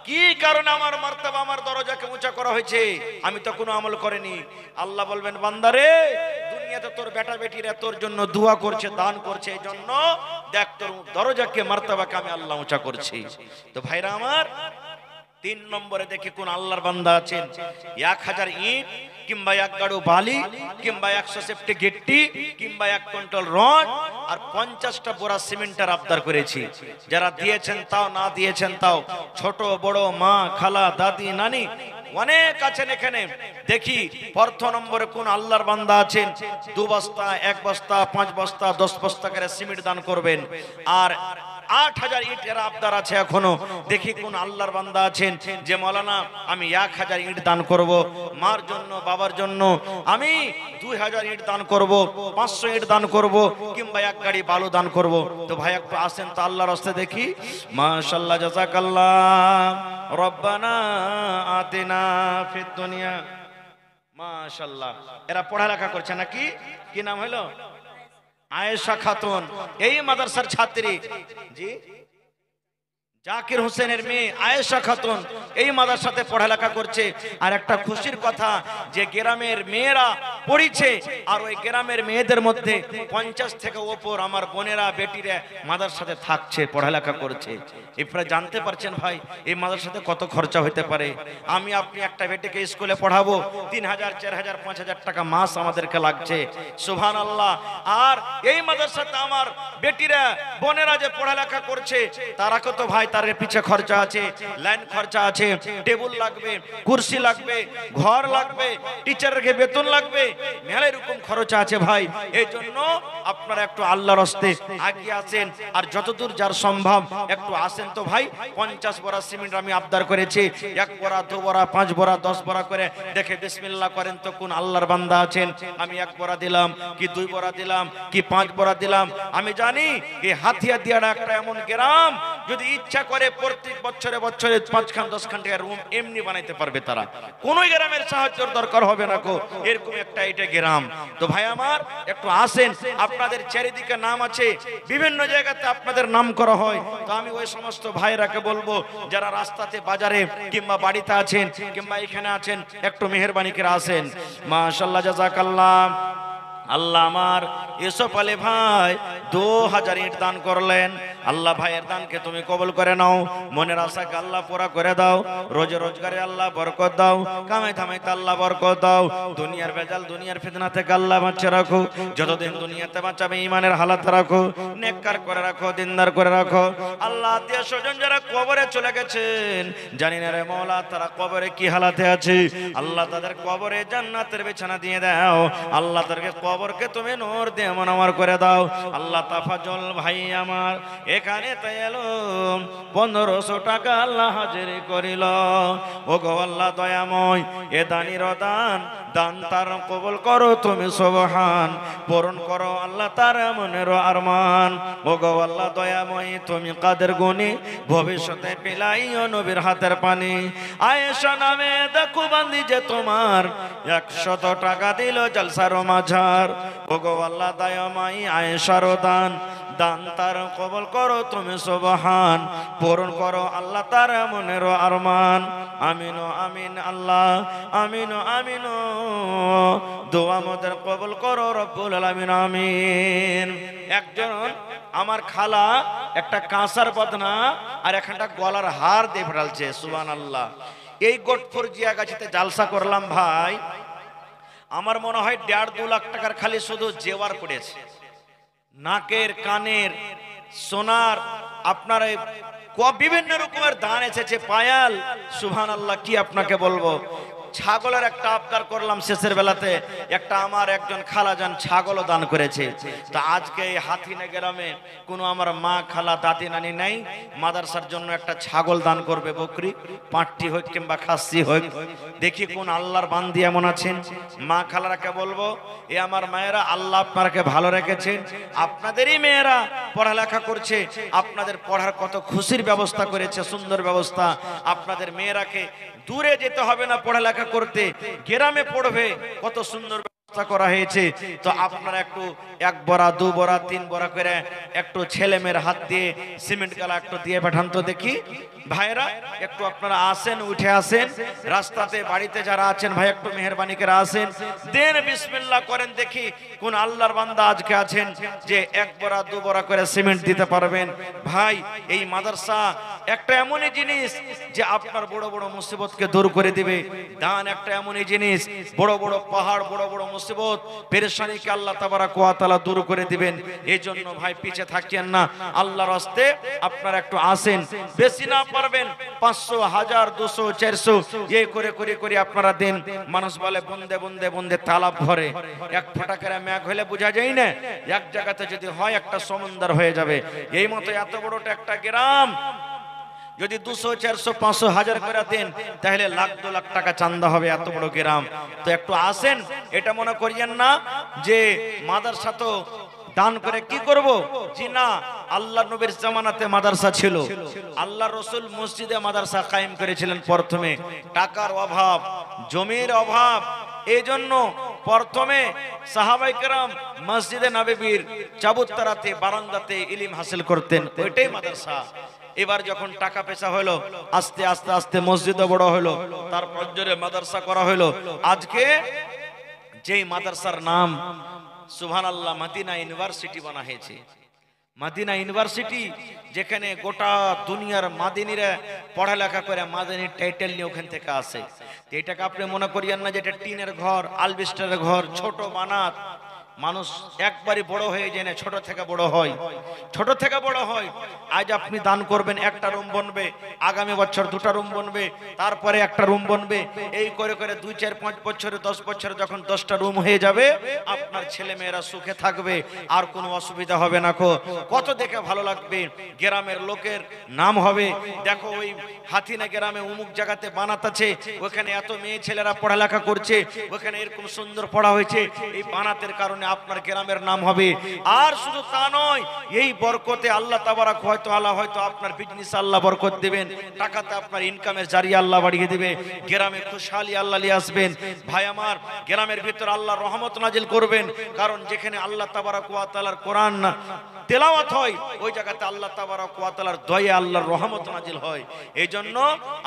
কি কারণে আমার মার্তবা, আমার দরজাকে উঁচা করা হয়েছে? আমি তো কোনো আমল করিনি। আল্লাহ বলবেন বান্দারে, দুনিয়াতে তোর বেটা বেটিরা তোর জন্য দোয়া করছে, দান করছে, এই জন্য দেখ তোর দরজাকে, মার্তবাকে আমি আল্লাহ উঁচা করছি। তো ভাইরা আমার, 3 নম্বরে দেখি কোন আল্লাহর বান্দা আছেন 1000 ইট কিংবা 1 গাড়ু বালি কিংবা 100 সেফটি গিট্টি কিংবা 1 কুইন্টাল রড আর 50টা বোরা সিমেন্টের আবদার করেছি। যারা দিয়েছেন তাও, না দিয়েছেন তাও, ছোট বড় মা খালা দাদি নানি অনেক আছেন এখানে। দেখি প্রথম নম্বরে কোন আল্লাহর বান্দা আছেন 2 বস্তা, 1 বস্তা, 5 বস্তা, 10 বস্তা করে সিমেন্ট দান করবেন। আর 8,000 ইটের আবদার আছে এখনো। দেখি কোন আল্লাহর বান্দা আছেন যে মৌলানা আমি 1,000 ইট দান করব, মার জন্য বাবার জন্য আমি 2,000 ইট দান করব, 500 ইট দান করব, কিংবা 1 গাড়ি বালু দান করব। তো ভাই একটু আসেন তো আল্লাহর রাস্তায় দেখি। মাশাআল্লাহ, জাযাকাল্লাহ, রব্বানা আতিনা ফিদ দুনিয়া। মাশাআল্লাহ, এরা পড়ালেখা করছে নাকি? কি নাম হলো? আয়েশা খাতুন, এই মাদ্রাসার ছাত্রী। জি, জাকির হোসেনের মেয়ে আয়েশা খাতুন এই মাদ্রাসাতে পড়ালেখা করছে। আর একটা খুশির কথা যে গ্রামের মেয়েরা পড়িছে, আর ওই গ্রামের মেয়েদের মধ্যে 50 থেকে ওপর আমার বোনেরা বেটিরা মাদ্রাসাতে থাকছে, পড়ালেখা করছে। এরপরে জানতে পারছেন ভাই এই মাদ্রাসাতে কত খরচা হতে পারে। আমি আপনি একটা বেটিকে স্কুলে পড়াবো, 3,000, 4,000, 5,000 টাকা মাস আমাদেরকে লাগছে। সুবহানাল্লাহ। আর এই মাদ্রাসাতে আমার বেটিরা বোনেরা যে পড়ালেখা করছে তারা কত ভাই, তার পিছে খরচা আছে, লাইন খরচা আছে, টেবিল লাগবে, কুরসি লাগবে, ঘর লাগবে, টিচারের বেতন লাগবে, মেলা এরকম খরচা আছে ভাই। এই জন্য আপনারা একটু আল্লাহর রাস্তায় আগিয়ে আসেন, আর যতদূর যার সম্ভব একটু আসেন তো ভাই। 50 বড়া সিমেন্ট আমি আবদার করেছি, 1 বড়া, 2 বড়া, 5 বড়া, 10 বড়া করে দেখে বিসমিল্লাহ করেন তো কোন আল্লাহর বান্দা আছেন। আমি 1 বড়া দিলাম, কি 2 বড়া দিলাম, কি 5 বড়া দিলাম। আমি জানি এই হাতিয়া দিয়াটা একটা এমন গ্রাম, যদি ইচ্ছা করে প্রত্যেক বছরে বছরে 5খান 10খান টাকার রুম এমনি বানাইতে পারবে তারা, কোন গ্রামের সাহায্যের দরকার হবে না কো, এরকম একটা এটা গ্রাম। তো ভাই আমার একটু আসেন, আপনাদের চারিদিকে নাম আছে, বিভিন্ন জায়গাতে আপনাদের নাম করা হয়। তো আমি ওই সমস্ত ভাইরাকে বলবো যারা রাস্তাতে বাজারে কিংবা বাড়িতে আছেন কিংবা এখানে আছেন, একটু মেহেরবানি করে আসেন। মাশাআল্লাহ, জাযাকাল্লাহ। আল্লাহ আমার ইউসুফ আলী ভাই 2,000 ইট দান করলেন। আল্লাহ ভাইয়ের দানকে তুমি কবুল করে নাও, মনের আশাকে আল্লাহ পুরা করে দাও, রোজে রোজগারে আল্লাহ বরকত দাও, কামাই ধামাইতে আল্লাহ বরকত দাও, দুনিয়ার বেজাল দুনিয়ার ফিতনা থেকে আল্লাহ বাঁচিয়ে রাখো, যতদিন দুনিয়াতে বাঁচাবে ঈমানের হালাত রাখো, নেককার করে রাখো, দিনদার করে রাখো। আল্লাহ আত্মীয় স্বজন যারা কবরে চলে গেছেন, জানি না রে মওলা তারা কবরে কি হালাতে আছে, আল্লাহ তাদের কবরে জান্নাতের বিছানা দিয়ে দাও। আল্লাহ তাদেরকে কবরকে তুমি নূর দিয়ে মনোমর করে দাও। আল্লাহ তাফাজল ভাই আমার এখানে তো এলো 1500 টাকা আল্লাহ হাজিরি করিল। ও গো আল্লাহ দয়াময়, এ দানির দান দান তার কবুল করো তুমি সুবহান, পূরণ করো আল্লাহ তার মনের আরমান। ও গো আল্লাহ দয়াময়, তুমি কাদের গুণী, ভবিষ্যতে পিলাইও নবীর হাতের পানি। আয়েশা নামে দেখো বান্দি যে তোমার 100 টাকা দিল জলসার মাঝার। ও গো আল্লাহ দয়াময়, আয়েশার দান দান তার কবুল করো তুমি সুবহান, পূরণ করো আল্লাহ তার মনের আরমান। আমিন আমিন আল্লাহ, আমিন আমিন, দোয়া আমাদের কবুল করো রব্বুল আলামিন, আমিন। একজন আমার খালা একটা কাঁসার বদনা আর একটা গলার হার দিয়ে ফেলছে, সুবহানাল্লাহ। এই গোটপুর জিয়াগাছিতে জালসা করলাম ভাই, আমার মনে হয় 1.5-2 লাখ টাকার খালি শুধু জেওয়ার পড়েছে, নাকের কানের সোনার, আপনার বিভিন্ন রকমের দান এসেছে, পায়াল, সুবহানাল্লাহ। কি আপনাকে বলবো, ছাগলের একটা আবদার করলাম শেষের বেলাতে, একটা আমার একজন খালাজান ছাগলও দান করেছে। তা আজকে এই হাতিনে গ্রামে কোনো আমার মা খালা দাদি নানি নাই, মাদ্রাসার জন্য একটা ছাগল দান করবে, বকরি পাঁটটি হোক কিংবা খাসি হোক। দেখি কোন আল্লাহর বান্দি এমন আছেন, মা খালারাকে বলবো, এ আমার মায়েরা আল্লাহ আপনাকে ভালো রেখেছেন, আপনাদেরই মেয়েরা পড়ালেখা করছে, আপনাদের পড়ার কত খুশির ব্যবস্থা করেছে, সুন্দর ব্যবস্থা। আপনাদের মেয়েরাকে দূরে যেতে হবে না পড়ালেখা করতে, গ্রামে পড়বে, কত সুন্দর ব্যবস্থা করা হয়েছে। তো আপনারা একটু 1 বড়া 2 বড়া 3 বড়া করে একটু ছেলে মেয়ের হাত দিয়ে সিমেন্ট গালা একটু দিয়ে পাঠান তো দেখি। ভাইরা একটু আপনারা আসেন, উঠে আসেন, রাস্তাতে বাড়িতে যারা আছেন ভাই একটু মেহেরবানি করে আসেন, দেন বিসমিল্লাহ করেন, দেখি কোন আল্লাহর বান্দা আজকে আছেন যে 1 বড়া 2 বড়া করে সিমেন্ট দিতে পারবেন। ভাই এই মাদ্রাসা একটা এমনই জিনিস যে আপনার বড় বড় মুসিবতকে দূর করে দিবে। দান একটা এমনই জিনিস, বড় বড় পাহাড়, বড় বড় মুসিবত পেরেশানিকে আল্লাহ তাবারক ওয়া তাআলা দূর করে দিবেন। এই জন্য ভাই পিছে থাকিয়েন না, আল্লাহর রাস্তে আপনারা একটু আসেন। বেশি না পারবেন 500, 1000, 200, 400 এই করে করে করে আপনারা দেন। মানুষ বলে বন্দে বন্দে বন্দে তালাব ভরে, এক ফোঁটা করে মেঘ হলে বোঝা যায় না, এক জায়গাতে যদি হয় একটা সমুদ্র হয়ে যাবে। এই মতো এত বড়টা একটা গ্রাম যদি 200, 400, 500, 1000 করে দেন তাহলে লাখ 2 লাখ টাকা চান্দা হবে, এত বড় গ্রাম। তো একটু আসেন, এটা মনে করিয়েন না যে মাদ্রাসা তো দান করে কি করব। জি না, আল্লাহ নবীর জামানাতে মাদ্রাসা ছিল, আল্লাহ রসুল মসজিদে মাদ্রাসা কায়েম করেছিলেন। প্রথমে টাকার অভাব, জমির অভাব, এই জন্য প্রথমে সাহাবায়ে কেরাম মসজিদে নববীর চাবুত্তরাতে বারান্দাতে ইলম হাসিল করতেন, ওইটাই মাদ্রাসা। এবার যখন টাকা পয়সা হলো, আস্তে আস্তে আস্তে মসজিদ বড় হলো, তারপর জোরে মাদ্রাসা করা হলো। আজকে যেই মাদ্রাসার নাম সুবহানাল্লাহ মদিনা ইউনিভার্সিটি বানা হয়েছে, মদিনা ইউনিভার্সিটি, যেখানে গোটা দুনিয়ার মাদিনীরা পড়ালেখা করে মাদিনীর টাইটেল নিয়ে ওখান থেকে আসে। এটাকে আপনি মনে করিয়েন না যে এটা টিনের ঘর, আলবেস্টারের ঘর, ছোট বানাত। মানুষ একবারই বড় হয়ে যায় না, ছোট থেকে বড় হয়, ছোট থেকে বড় হয়। আজ আপনি দান করবেন, একটা রুম বনবে, আগামী বছর 2টা রুম বনবে, তারপরে একটা রুম বনবে, এই করে করে 2, 4, 5 বছরে 10 বছরে যখন 10টা রুম হয়ে যাবে, আপনার ছেলে মেয়েরা সুখে থাকবে, আর কোনো অসুবিধা হবে না। কত দেখে ভালো লাগবে, গ্রামের লোকের নাম হবে, দেখো ওই হাতিনা গ্রামে অমুক জায়গাতে বানাত আছে, ওখানে এত মেয়ে ছেলেরা পড়ালেখা করছে, ওখানে এরকম সুন্দর পড়া হয়েছে, এই বানাতের কারণে আপনার গ্রামের নাম হবে। আর শুধু তা নয়, এই বরকতে আল্লাহ তাবারক ওয়া তাআলা হয়তো আপনার বিজনেস আল্লাহ বরকত দিবেন, টাকাতে আপনার ইনকামের জারিয়া আল্লাহ বাড়িয়ে দিবে, গ্রামে খুশহালি আল্লাহ নিয়ে আসবেন। ভাই আমার, গ্রামের ভিতর আল্লাহর রহমত নাজিল করবেন, কারণ যেখানে আল্লাহ তাবারক ওয়া তাআলার কোরআন তেলাওয়াত হয়, ওই জায়গাতে আল্লাহ তাবারক ওয়া তাআলার দয়া, আল্লাহর রহমত নাজিল হয়। এই জন্য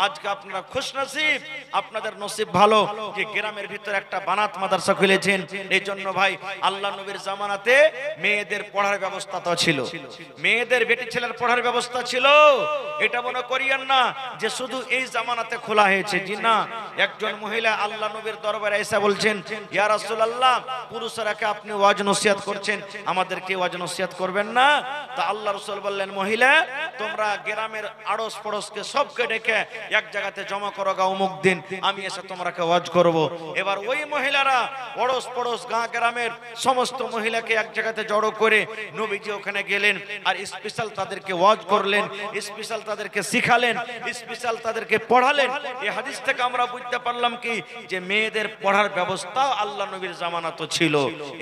আজকে আপনারা খুশনসিব, আপনাদের নসিব ভালো যে গ্রামের ভিতর একটা বানাত মাদ্রাসা খুলেছেন। এই জন্য ভাই, আল্লাহ নবীর জামানাতে মেয়েদের পড়ার ব্যবস্থা তো ছিল, মেয়েদের বেটি ছেলের পড়ার ব্যবস্থা ছিল। এটা মনে করিয়েন না যে শুধু এই জামানাতে খোলা হয়েছে, জি না। একজন মহিলা আল্লাহ নবীর দরবারে এসে বলছেন, ইয়া রাসূলুল্লাহ, পুরুষরাকে আপনি ওয়াজ নসিহত করছেন, আমাদেরকে ওয়াজ নসিহত করবেন না? তা আল্লাহ রাসূল বললেন, মহিলা, তোমরা গ্রামের আড়স পড়োশকে সবকে ডেকে এক জায়গাতে জমা করো গা, অমুক দিন আমি এসে তোমরাকে ওয়াজ করব। এবার ওই মহিলারা আড়স পড়োশ গাঁ গ্রামের সমস্ত মহিলাকে এক জায়গাতে জড়ো করে নবীজি ওখানে গেলেন, আর স্পেশাল তাদেরকে ওয়াজ করলেন, স্পেশাল তাদেরকে শিখালেন, স্পেশাল তাদেরকে পড়ালেন। এই হাদিস থেকে আমরা বুঝতে পারলাম কি, যে মেয়েদের পড়ার ব্যবস্থা আল্লাহ নবীর জামানাতে ছিল।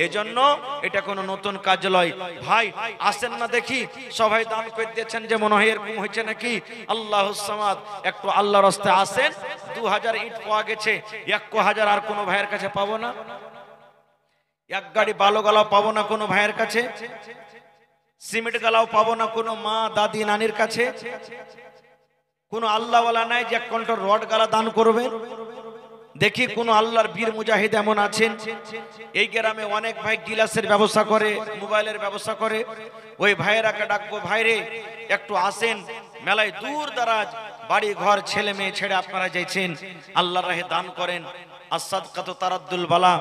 এজন্য এটা কোনো নতুন কাজ নয়। ভাই আসেন না দেখি, সবাই দান করে দিয়েছেন যে মনে হয় এরকম হয়েছে নাকি। আল্লাহুস সামাদ, একটু আল্লাহর রাস্তায় আসেন। 2000 ইট পাওয়া গেছে, 1000 আর কোনো ভাইয়ের কাছে পাবো না, এক গাড়ি বালো গালাও পাবো না কোনো ভাইয়ের কাছে, সিমেন্ট গালাও পাবো না কোনো মা দাদি নানির কাছে, কোনো আল্লাহওয়ালা নাই যে 1 কন্টর রড গালা দান করবে। দেখি কোন আল্লাহর বীর মুজাহিদ এমন আছেন। এই গ্রামে অনেক ভাই গিলাসের ব্যবসা করে, মোবাইলের ব্যবসা করে, ওই ভাইয়েরাকে ডাকবো, ভাইরে একটু আসেন। মেলায় দূর দারাজ বাড়ি ঘর ছেলে মেয়ে ছেড়ে আপনারা যাইছেন, আল্লাহর রাহে দান করেন। আসাদকাতু তারাদ্দুল বালা,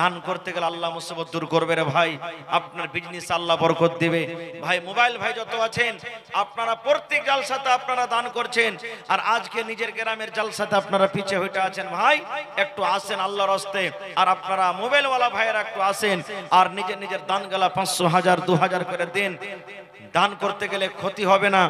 দান করতে গেলে আল্লাহ মুসিবত দূর করবে রে ভাই, আপনার বিজনেস আল্লাহ বরকত দিবে। ভাই মোবাইল ভাই যত আছেন, আপনারা প্রত্যেক জালসাতে আপনারা দান করছেন, আর আজকে নিজের গ্রামের জালসাতে আপনারা পিছে হইতে আছেন। ভাই একটু আসেন আল্লাহর রাস্তে, আর আপনারা মোবাইলওয়ালা ভাইয়েরা একটু আসেন, আর নিজের নিজের দান গালা 500, 1000, 2000 করে দেন। দান করতে গেলে ক্ষতি হবে না,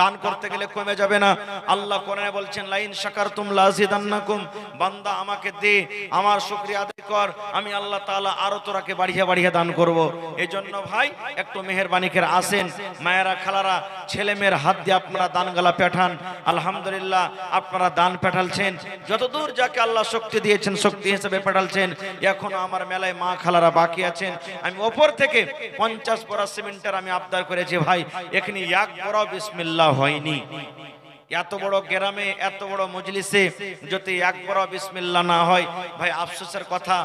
দান করতে গেলে কমে যাবে না। আল্লাহ কোরআনে বলছেন, লাইন শাকারতুম লাযিদান্নাকুম, বান্দা আমাকে দে, আমার শুকরিয়া আদায় কর, আমি আল্লাহ তাআলা আরো তোরাকে বাড়িয়ে বাড়িয়ে দান করব। এই জন্য ভাই একটু মেহেরবানি করে আসেন, মায়েরা খালারা ছেলে মেয়ের হাত দিয়ে আপনারা দান গালা পাঠান। আলহামদুলিল্লাহ আপনারা দান পাঠালছেন, যতদূর যাকে আল্লাহ শক্তি দিয়েছেন শক্তি হিসেবে পাঠালছেন। এখনো আমার মেলায় মা খালারা বাকি আছেন, আমি ওপর থেকে 50 বড়া সিমেন্টের আমি আবদার করেছি, ভাই এখানে এক বড় বিসমিল্লাহ হয়নি। এত বড় গ্রামে এত বড় মজলিসে যদি একবার বিসমিল্লাহ না হয় ভাই আফসোসের কথা।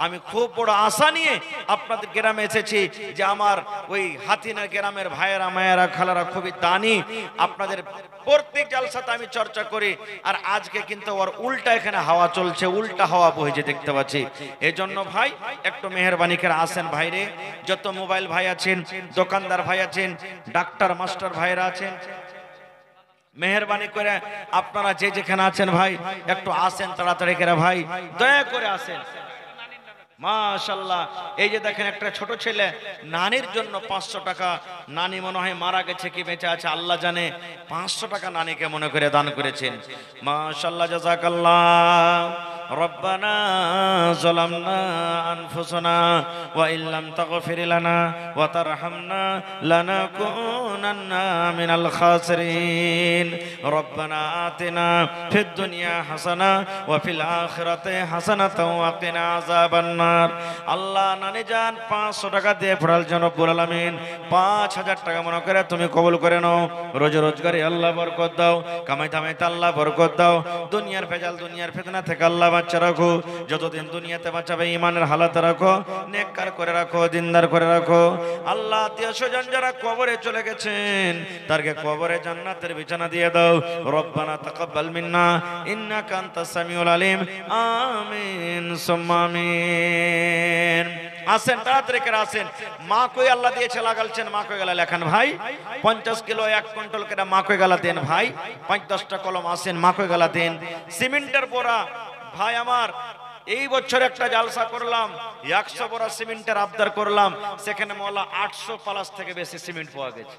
আমি খুব বড় আশা নিয়ে আপনাদের গ্রামে এসেছি যে আমার ওই হাতিনা গ্রামের ভাইয়েরা মায়েরা খালারা খুবই দানি, আপনাদের প্রত্যেক জালসাতে আমি চর্চা করি। আর আজকে কিন্তু ওর উল্টা এখানে হাওয়া চলছে, উল্টা হাওয়া বইছে দেখতে পাচ্ছি। এজন্য ভাই একটু মেহেরবানি করে আসেন ভাইরে, যত মোবাইল ভাই আছেন, দোকানদার ভাই আছেন, ডাক্তার মাস্টার ভাইরা আছেন, মেহেরবানি করে আপনারা যে যেখানে আছেন ভাই একটু আসেন তাড়াতাড়ি করে ভাই, দয়া করে আসেন। মাশাআল্লাহ, এই যে দেখেন একটা ছোট ছেলে নানির জন্য 500 টাকা, নানি মনে হয় মারা গেছে কি বেঁচে আছে আল্লাহ জানে, 500 টাকা নানিকে মনে করে দান করেছেন। মাশাআল্লাহ, জাযাকাল্লাহ। রব্বানা যালামনা আনফুসানা ওয়া ইল্লাম তাগফির লানা ওয়া তারহামনা লানাকুনান্না মিনাল খাসিরিন। রব্বানা আতিনা ফিদ দুনিয়া হাসানা ওয়া ফিল আখিরাতি হাসানাতাও ওয়া কিনা আযাবান নার। আল্লাহ নানি জান 500 টাকা দিয়ে পড়াল জন্য রব্বুল আলামিন 5000 টাকা মনে করে তুমি কবুল করে নাও। রোজ রোজগারে আল্লাহ বরকত দাও, কামাই দামাইতে আল্লাহ বরকত দাও, দুনিয়ার ভেজাল দুনিয়ার ফিতনা থেকে আল্লাহ বাঁচা রাখো, যতদিন দুনিয়াতে বাঁচাবে ঈমানের হালাতে রাখো, নেককার করে রাখো, দিনদার করে রাখো। আল্লাহ আত্মীয় স্বজন যারা কবরে চলে গেছেন তারকে কবরে জান্নাতের বিছানা দিয়ে দাও। রব্বানা তাকাব্বাল মিন্না ইন্নাকা আনতাস সামিউল আলিম। আমিন সুম্মা আমিন। আসেন তাড়াতাড়ি করে আসেন। মা কই আল্লাহ দিয়েছে লাগালছেন, মা কই গেলা লেখান ভাই, 50 কিলো 1 কুইন্টাল করে মা কই গেলা দেন ভাই, 5-10টা কলম আসেন মা কই গেলা দেন। সিমেন্টের বোরা ভাই আমার এই বছর একটা জালসা করলাম, 100 বোরা সিমেন্টের আবদার করলাম, সেখানে মোলা 800 প্লাস থেকে বেশি সিমেন্ট পাওয়া গেছে।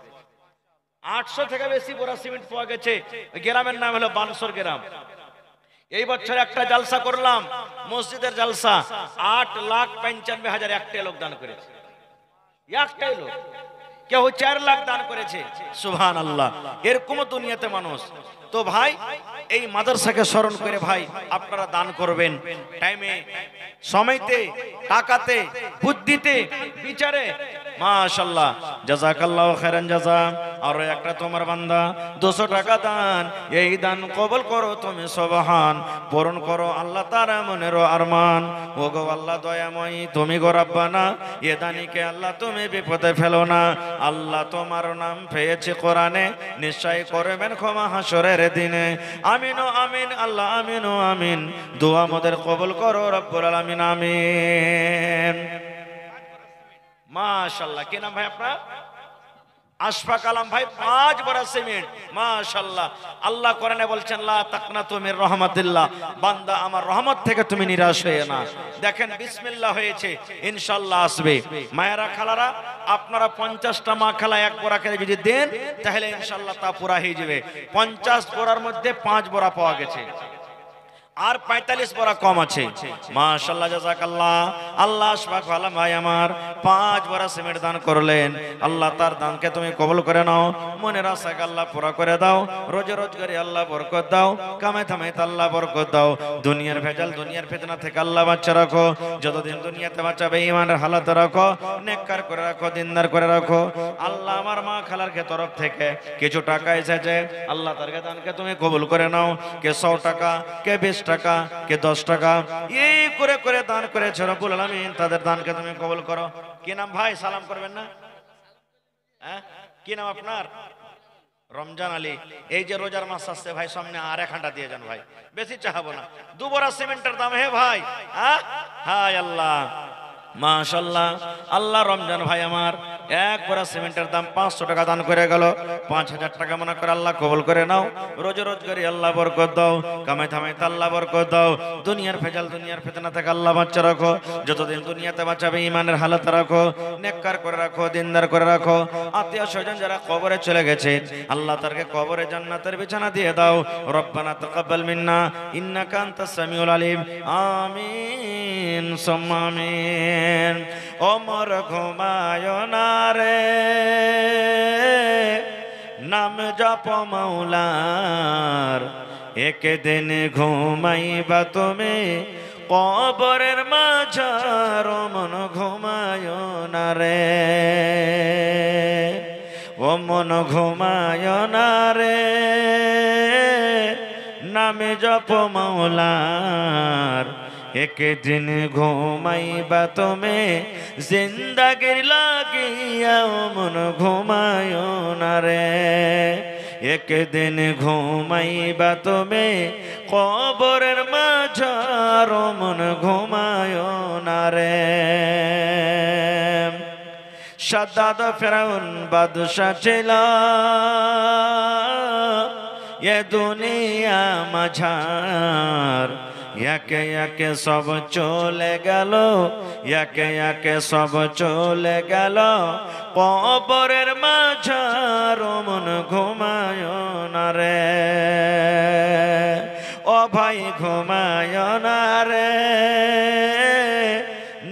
800 থেকে বেশি বোরা সিমেন্ট পাওয়া গেছে। গ্রামের নাম হলো বানসর গ্রাম। এই বছর একটা জালসা করলাম, মসজিদের জালসা, 8,95,000 একটাই লোক দান করেছে, একটাই লোক। কেউ 4 লাখ দান করেছে। সুবহানাল্লাহ, এরকম দুনিয়াতে মানুষ। তো ভাই এই মাদ্রাসাকে স্মরণ করে ভাই আপনারা দান করবেন, টাইমে সময়তে টাকাতে বুদ্ধিতে বিচারে। মাশাআল্লাহ, জাযাকাল্লাহু খাইরান জাযা। আর একটা তোমার বান্দা 200 টাকা দান, এই দান কবুল করো তুমি সুবহান, পূরণ করো আল্লাহ তার মনের আরমান। ওগো আল্লাহ দয়াময়ী তুমি গো রব্বানা, এ দানিকে আল্লাহ তুমি বিপদে ফেলো না। আল্লাহ তোমার নাম পেয়েছে কোরআনে, নিশ্চয় করবেন ক্ষমা হাসরের দিনে। আমিন ও আমিন আল্লাহ, আমিন ও আমিন। দোয়া আমাদের কবুল করো রব্বুল আলামিন, আমিন। মাশাআল্লাহ, কি নাম ভাই আপনার? আশফাক আলম ভাই, 5 বড়া সিমেন্ট। মাশাআল্লাহ, আল্লাহ কোরআনে বলছেন লা তাকনাতু মির রাহমাতিল্লাহ, বান্দা আমার রহমত থেকে তুমি নিরাশ হয়ে না। দেখেন বিসমিল্লাহ হয়েছে, ইনশাআল্লাহ আসবে। মায়েরা খালারা আপনারা 50টা মা খালা 1 বড়া করে যদি দেন তাহলে ইনশাআল্লাহ তা পুরা হয়ে যাবে। 50 বড়ার মধ্যে 5 বড়া পাওয়া গেছে, আর 45 বড়া কম আছে। মাশাআল্লাহ, জাযাকাল্লাহ। আল্লাহ আশফাক আলম ভাই আমার 5 বড়া সিমেন্ট দান করলেন, আল্লাহ তার দানকে তুমি কবুল করে নাও, মনের আশাকে আল্লাহ পুরা করে দাও, রোজ রোজগারে আল্লাহ বরকত দাও, কামাই থামাইতে আল্লাহ বরকত দাও, দুনিয়ার ভেজাল দুনিয়ার ফিতনা থেকে আল্লাহ বাঁচা রাখো, যতদিন দুনিয়াতে বাঁচাবে ঈমানের হালাতে রাখো, নেককার করে রাখো, দিনদার করে রাখো। আল্লাহ আমার মা খালার তরফ থেকে কিছু টাকা এসেছে, আল্লাহ তার দানকে তুমি কবুল করে নাও। কে 100 টাকা, কে 20 টাকা, কে 10 টাকা, এই করে করে দান করেছে রব্বুল আলামিন, তাদের দানকে তুমি কবুল করো। কি নাম ভাই? সালাম করবেন না? হ্যাঁ, কি নাম আপনার? রমজান আলী। এই যে রোজার মাস আসছে ভাই, সামনে আর 1 ঘন্টা দিয়ে যান ভাই, বেশি চাহাবো না। 2 বড়া সিমেন্টের দাম হে ভাই। হ্যাঁ, হায় আল্লাহ, মাশাআল্লাহ। আল্লাহ রমজান ভাই আমার 1 বড়া সিমেন্টের দাম 500 টাকা দান করে গেল। 5000 টাকা মনে করে আল্লাহ কবুল করে নাও, রোজ রোজগারি আল্লাহ বরকত দাও, কামাই থামাইতে আল্লাহ বরকত দাও, দুনিয়ার ভেজাল দুনিয়ার ফিতনা থেকে আল্লাহ বাঁচা রাখো, যতদিন দুনিয়াতে বাঁচাবে ঈমানের হালাতে রাখো, নেককার করে রাখো, দিনদার করে রাখো। আত্মীয় স্বজন যারা কবরে চলে গেছে আল্লাহ তারকে কবরে জান্নাতের বিছানা দিয়ে দাও। রব্বানা তাকাব্বাল মিন্না ইন্নাকা আনতাস সামিউল আলিম। আমিন সুম্মা আমিন। ওমর ঘুমায় না রে, নাম জপ মাওলার, একদিন ঘুমাইবা তুমি কবরের মাঝার, মন ঘুমায় না রে। মন ঘুমায় না রে নামে জপ মাওলার একদিন ঘুমাইবা তুমি জিন্দাগির লাগিয়া মন ঘুমায় না রে একদিন ঘুমাইবা তুমি কবরের মাঝার মন ঘুমায় না রে শাদ্দাদ ফেরাউন বাদশা ছিল এ দুনিয়া মাঝার একে একে সব চলে গেল একে একে সব চলে গেল কবরের মাঝার মন ঘুমায় না রে ও ভাই ঘুমায় না রে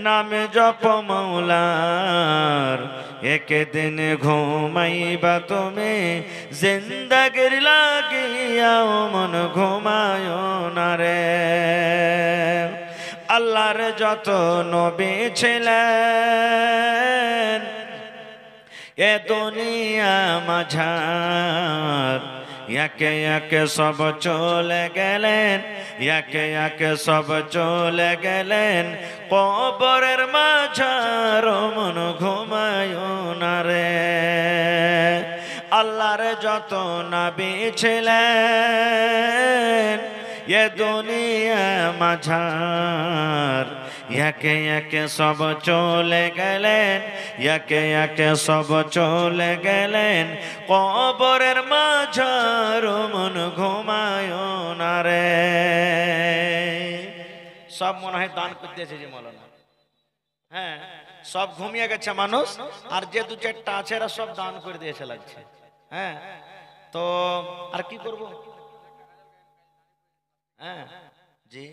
নামে জপ মাওলার একদিন ঘুমাইবা তুমি জিন্দাগির লাগিয়া মন ঘুমায় না রে আল্লাহর যত নবী ছিলেন এ দুনিয়া মাঝার একে একে সব চলে গেলেন একে একে সব চলে গেলেন কবরের মাঝার মন ঘুমায় না রে আল্লাহর যত নবী ছিলেন এ দুনিয়া মাঝার একে একে সব চলে গেলেন একে একে সব চলে গেলেন কবরের মাঝার মন ঘুমায় না রে সব মনে হয় দান করতেছে যে মৌলানা হ্যাঁ সব ঘুমিয়ে গেছে মানুষ আর যে দু চারটা আছে এরা সব দান করে দিয়েছে লাগছে হ্যাঁ তো আর কি করব হ্যাঁ জি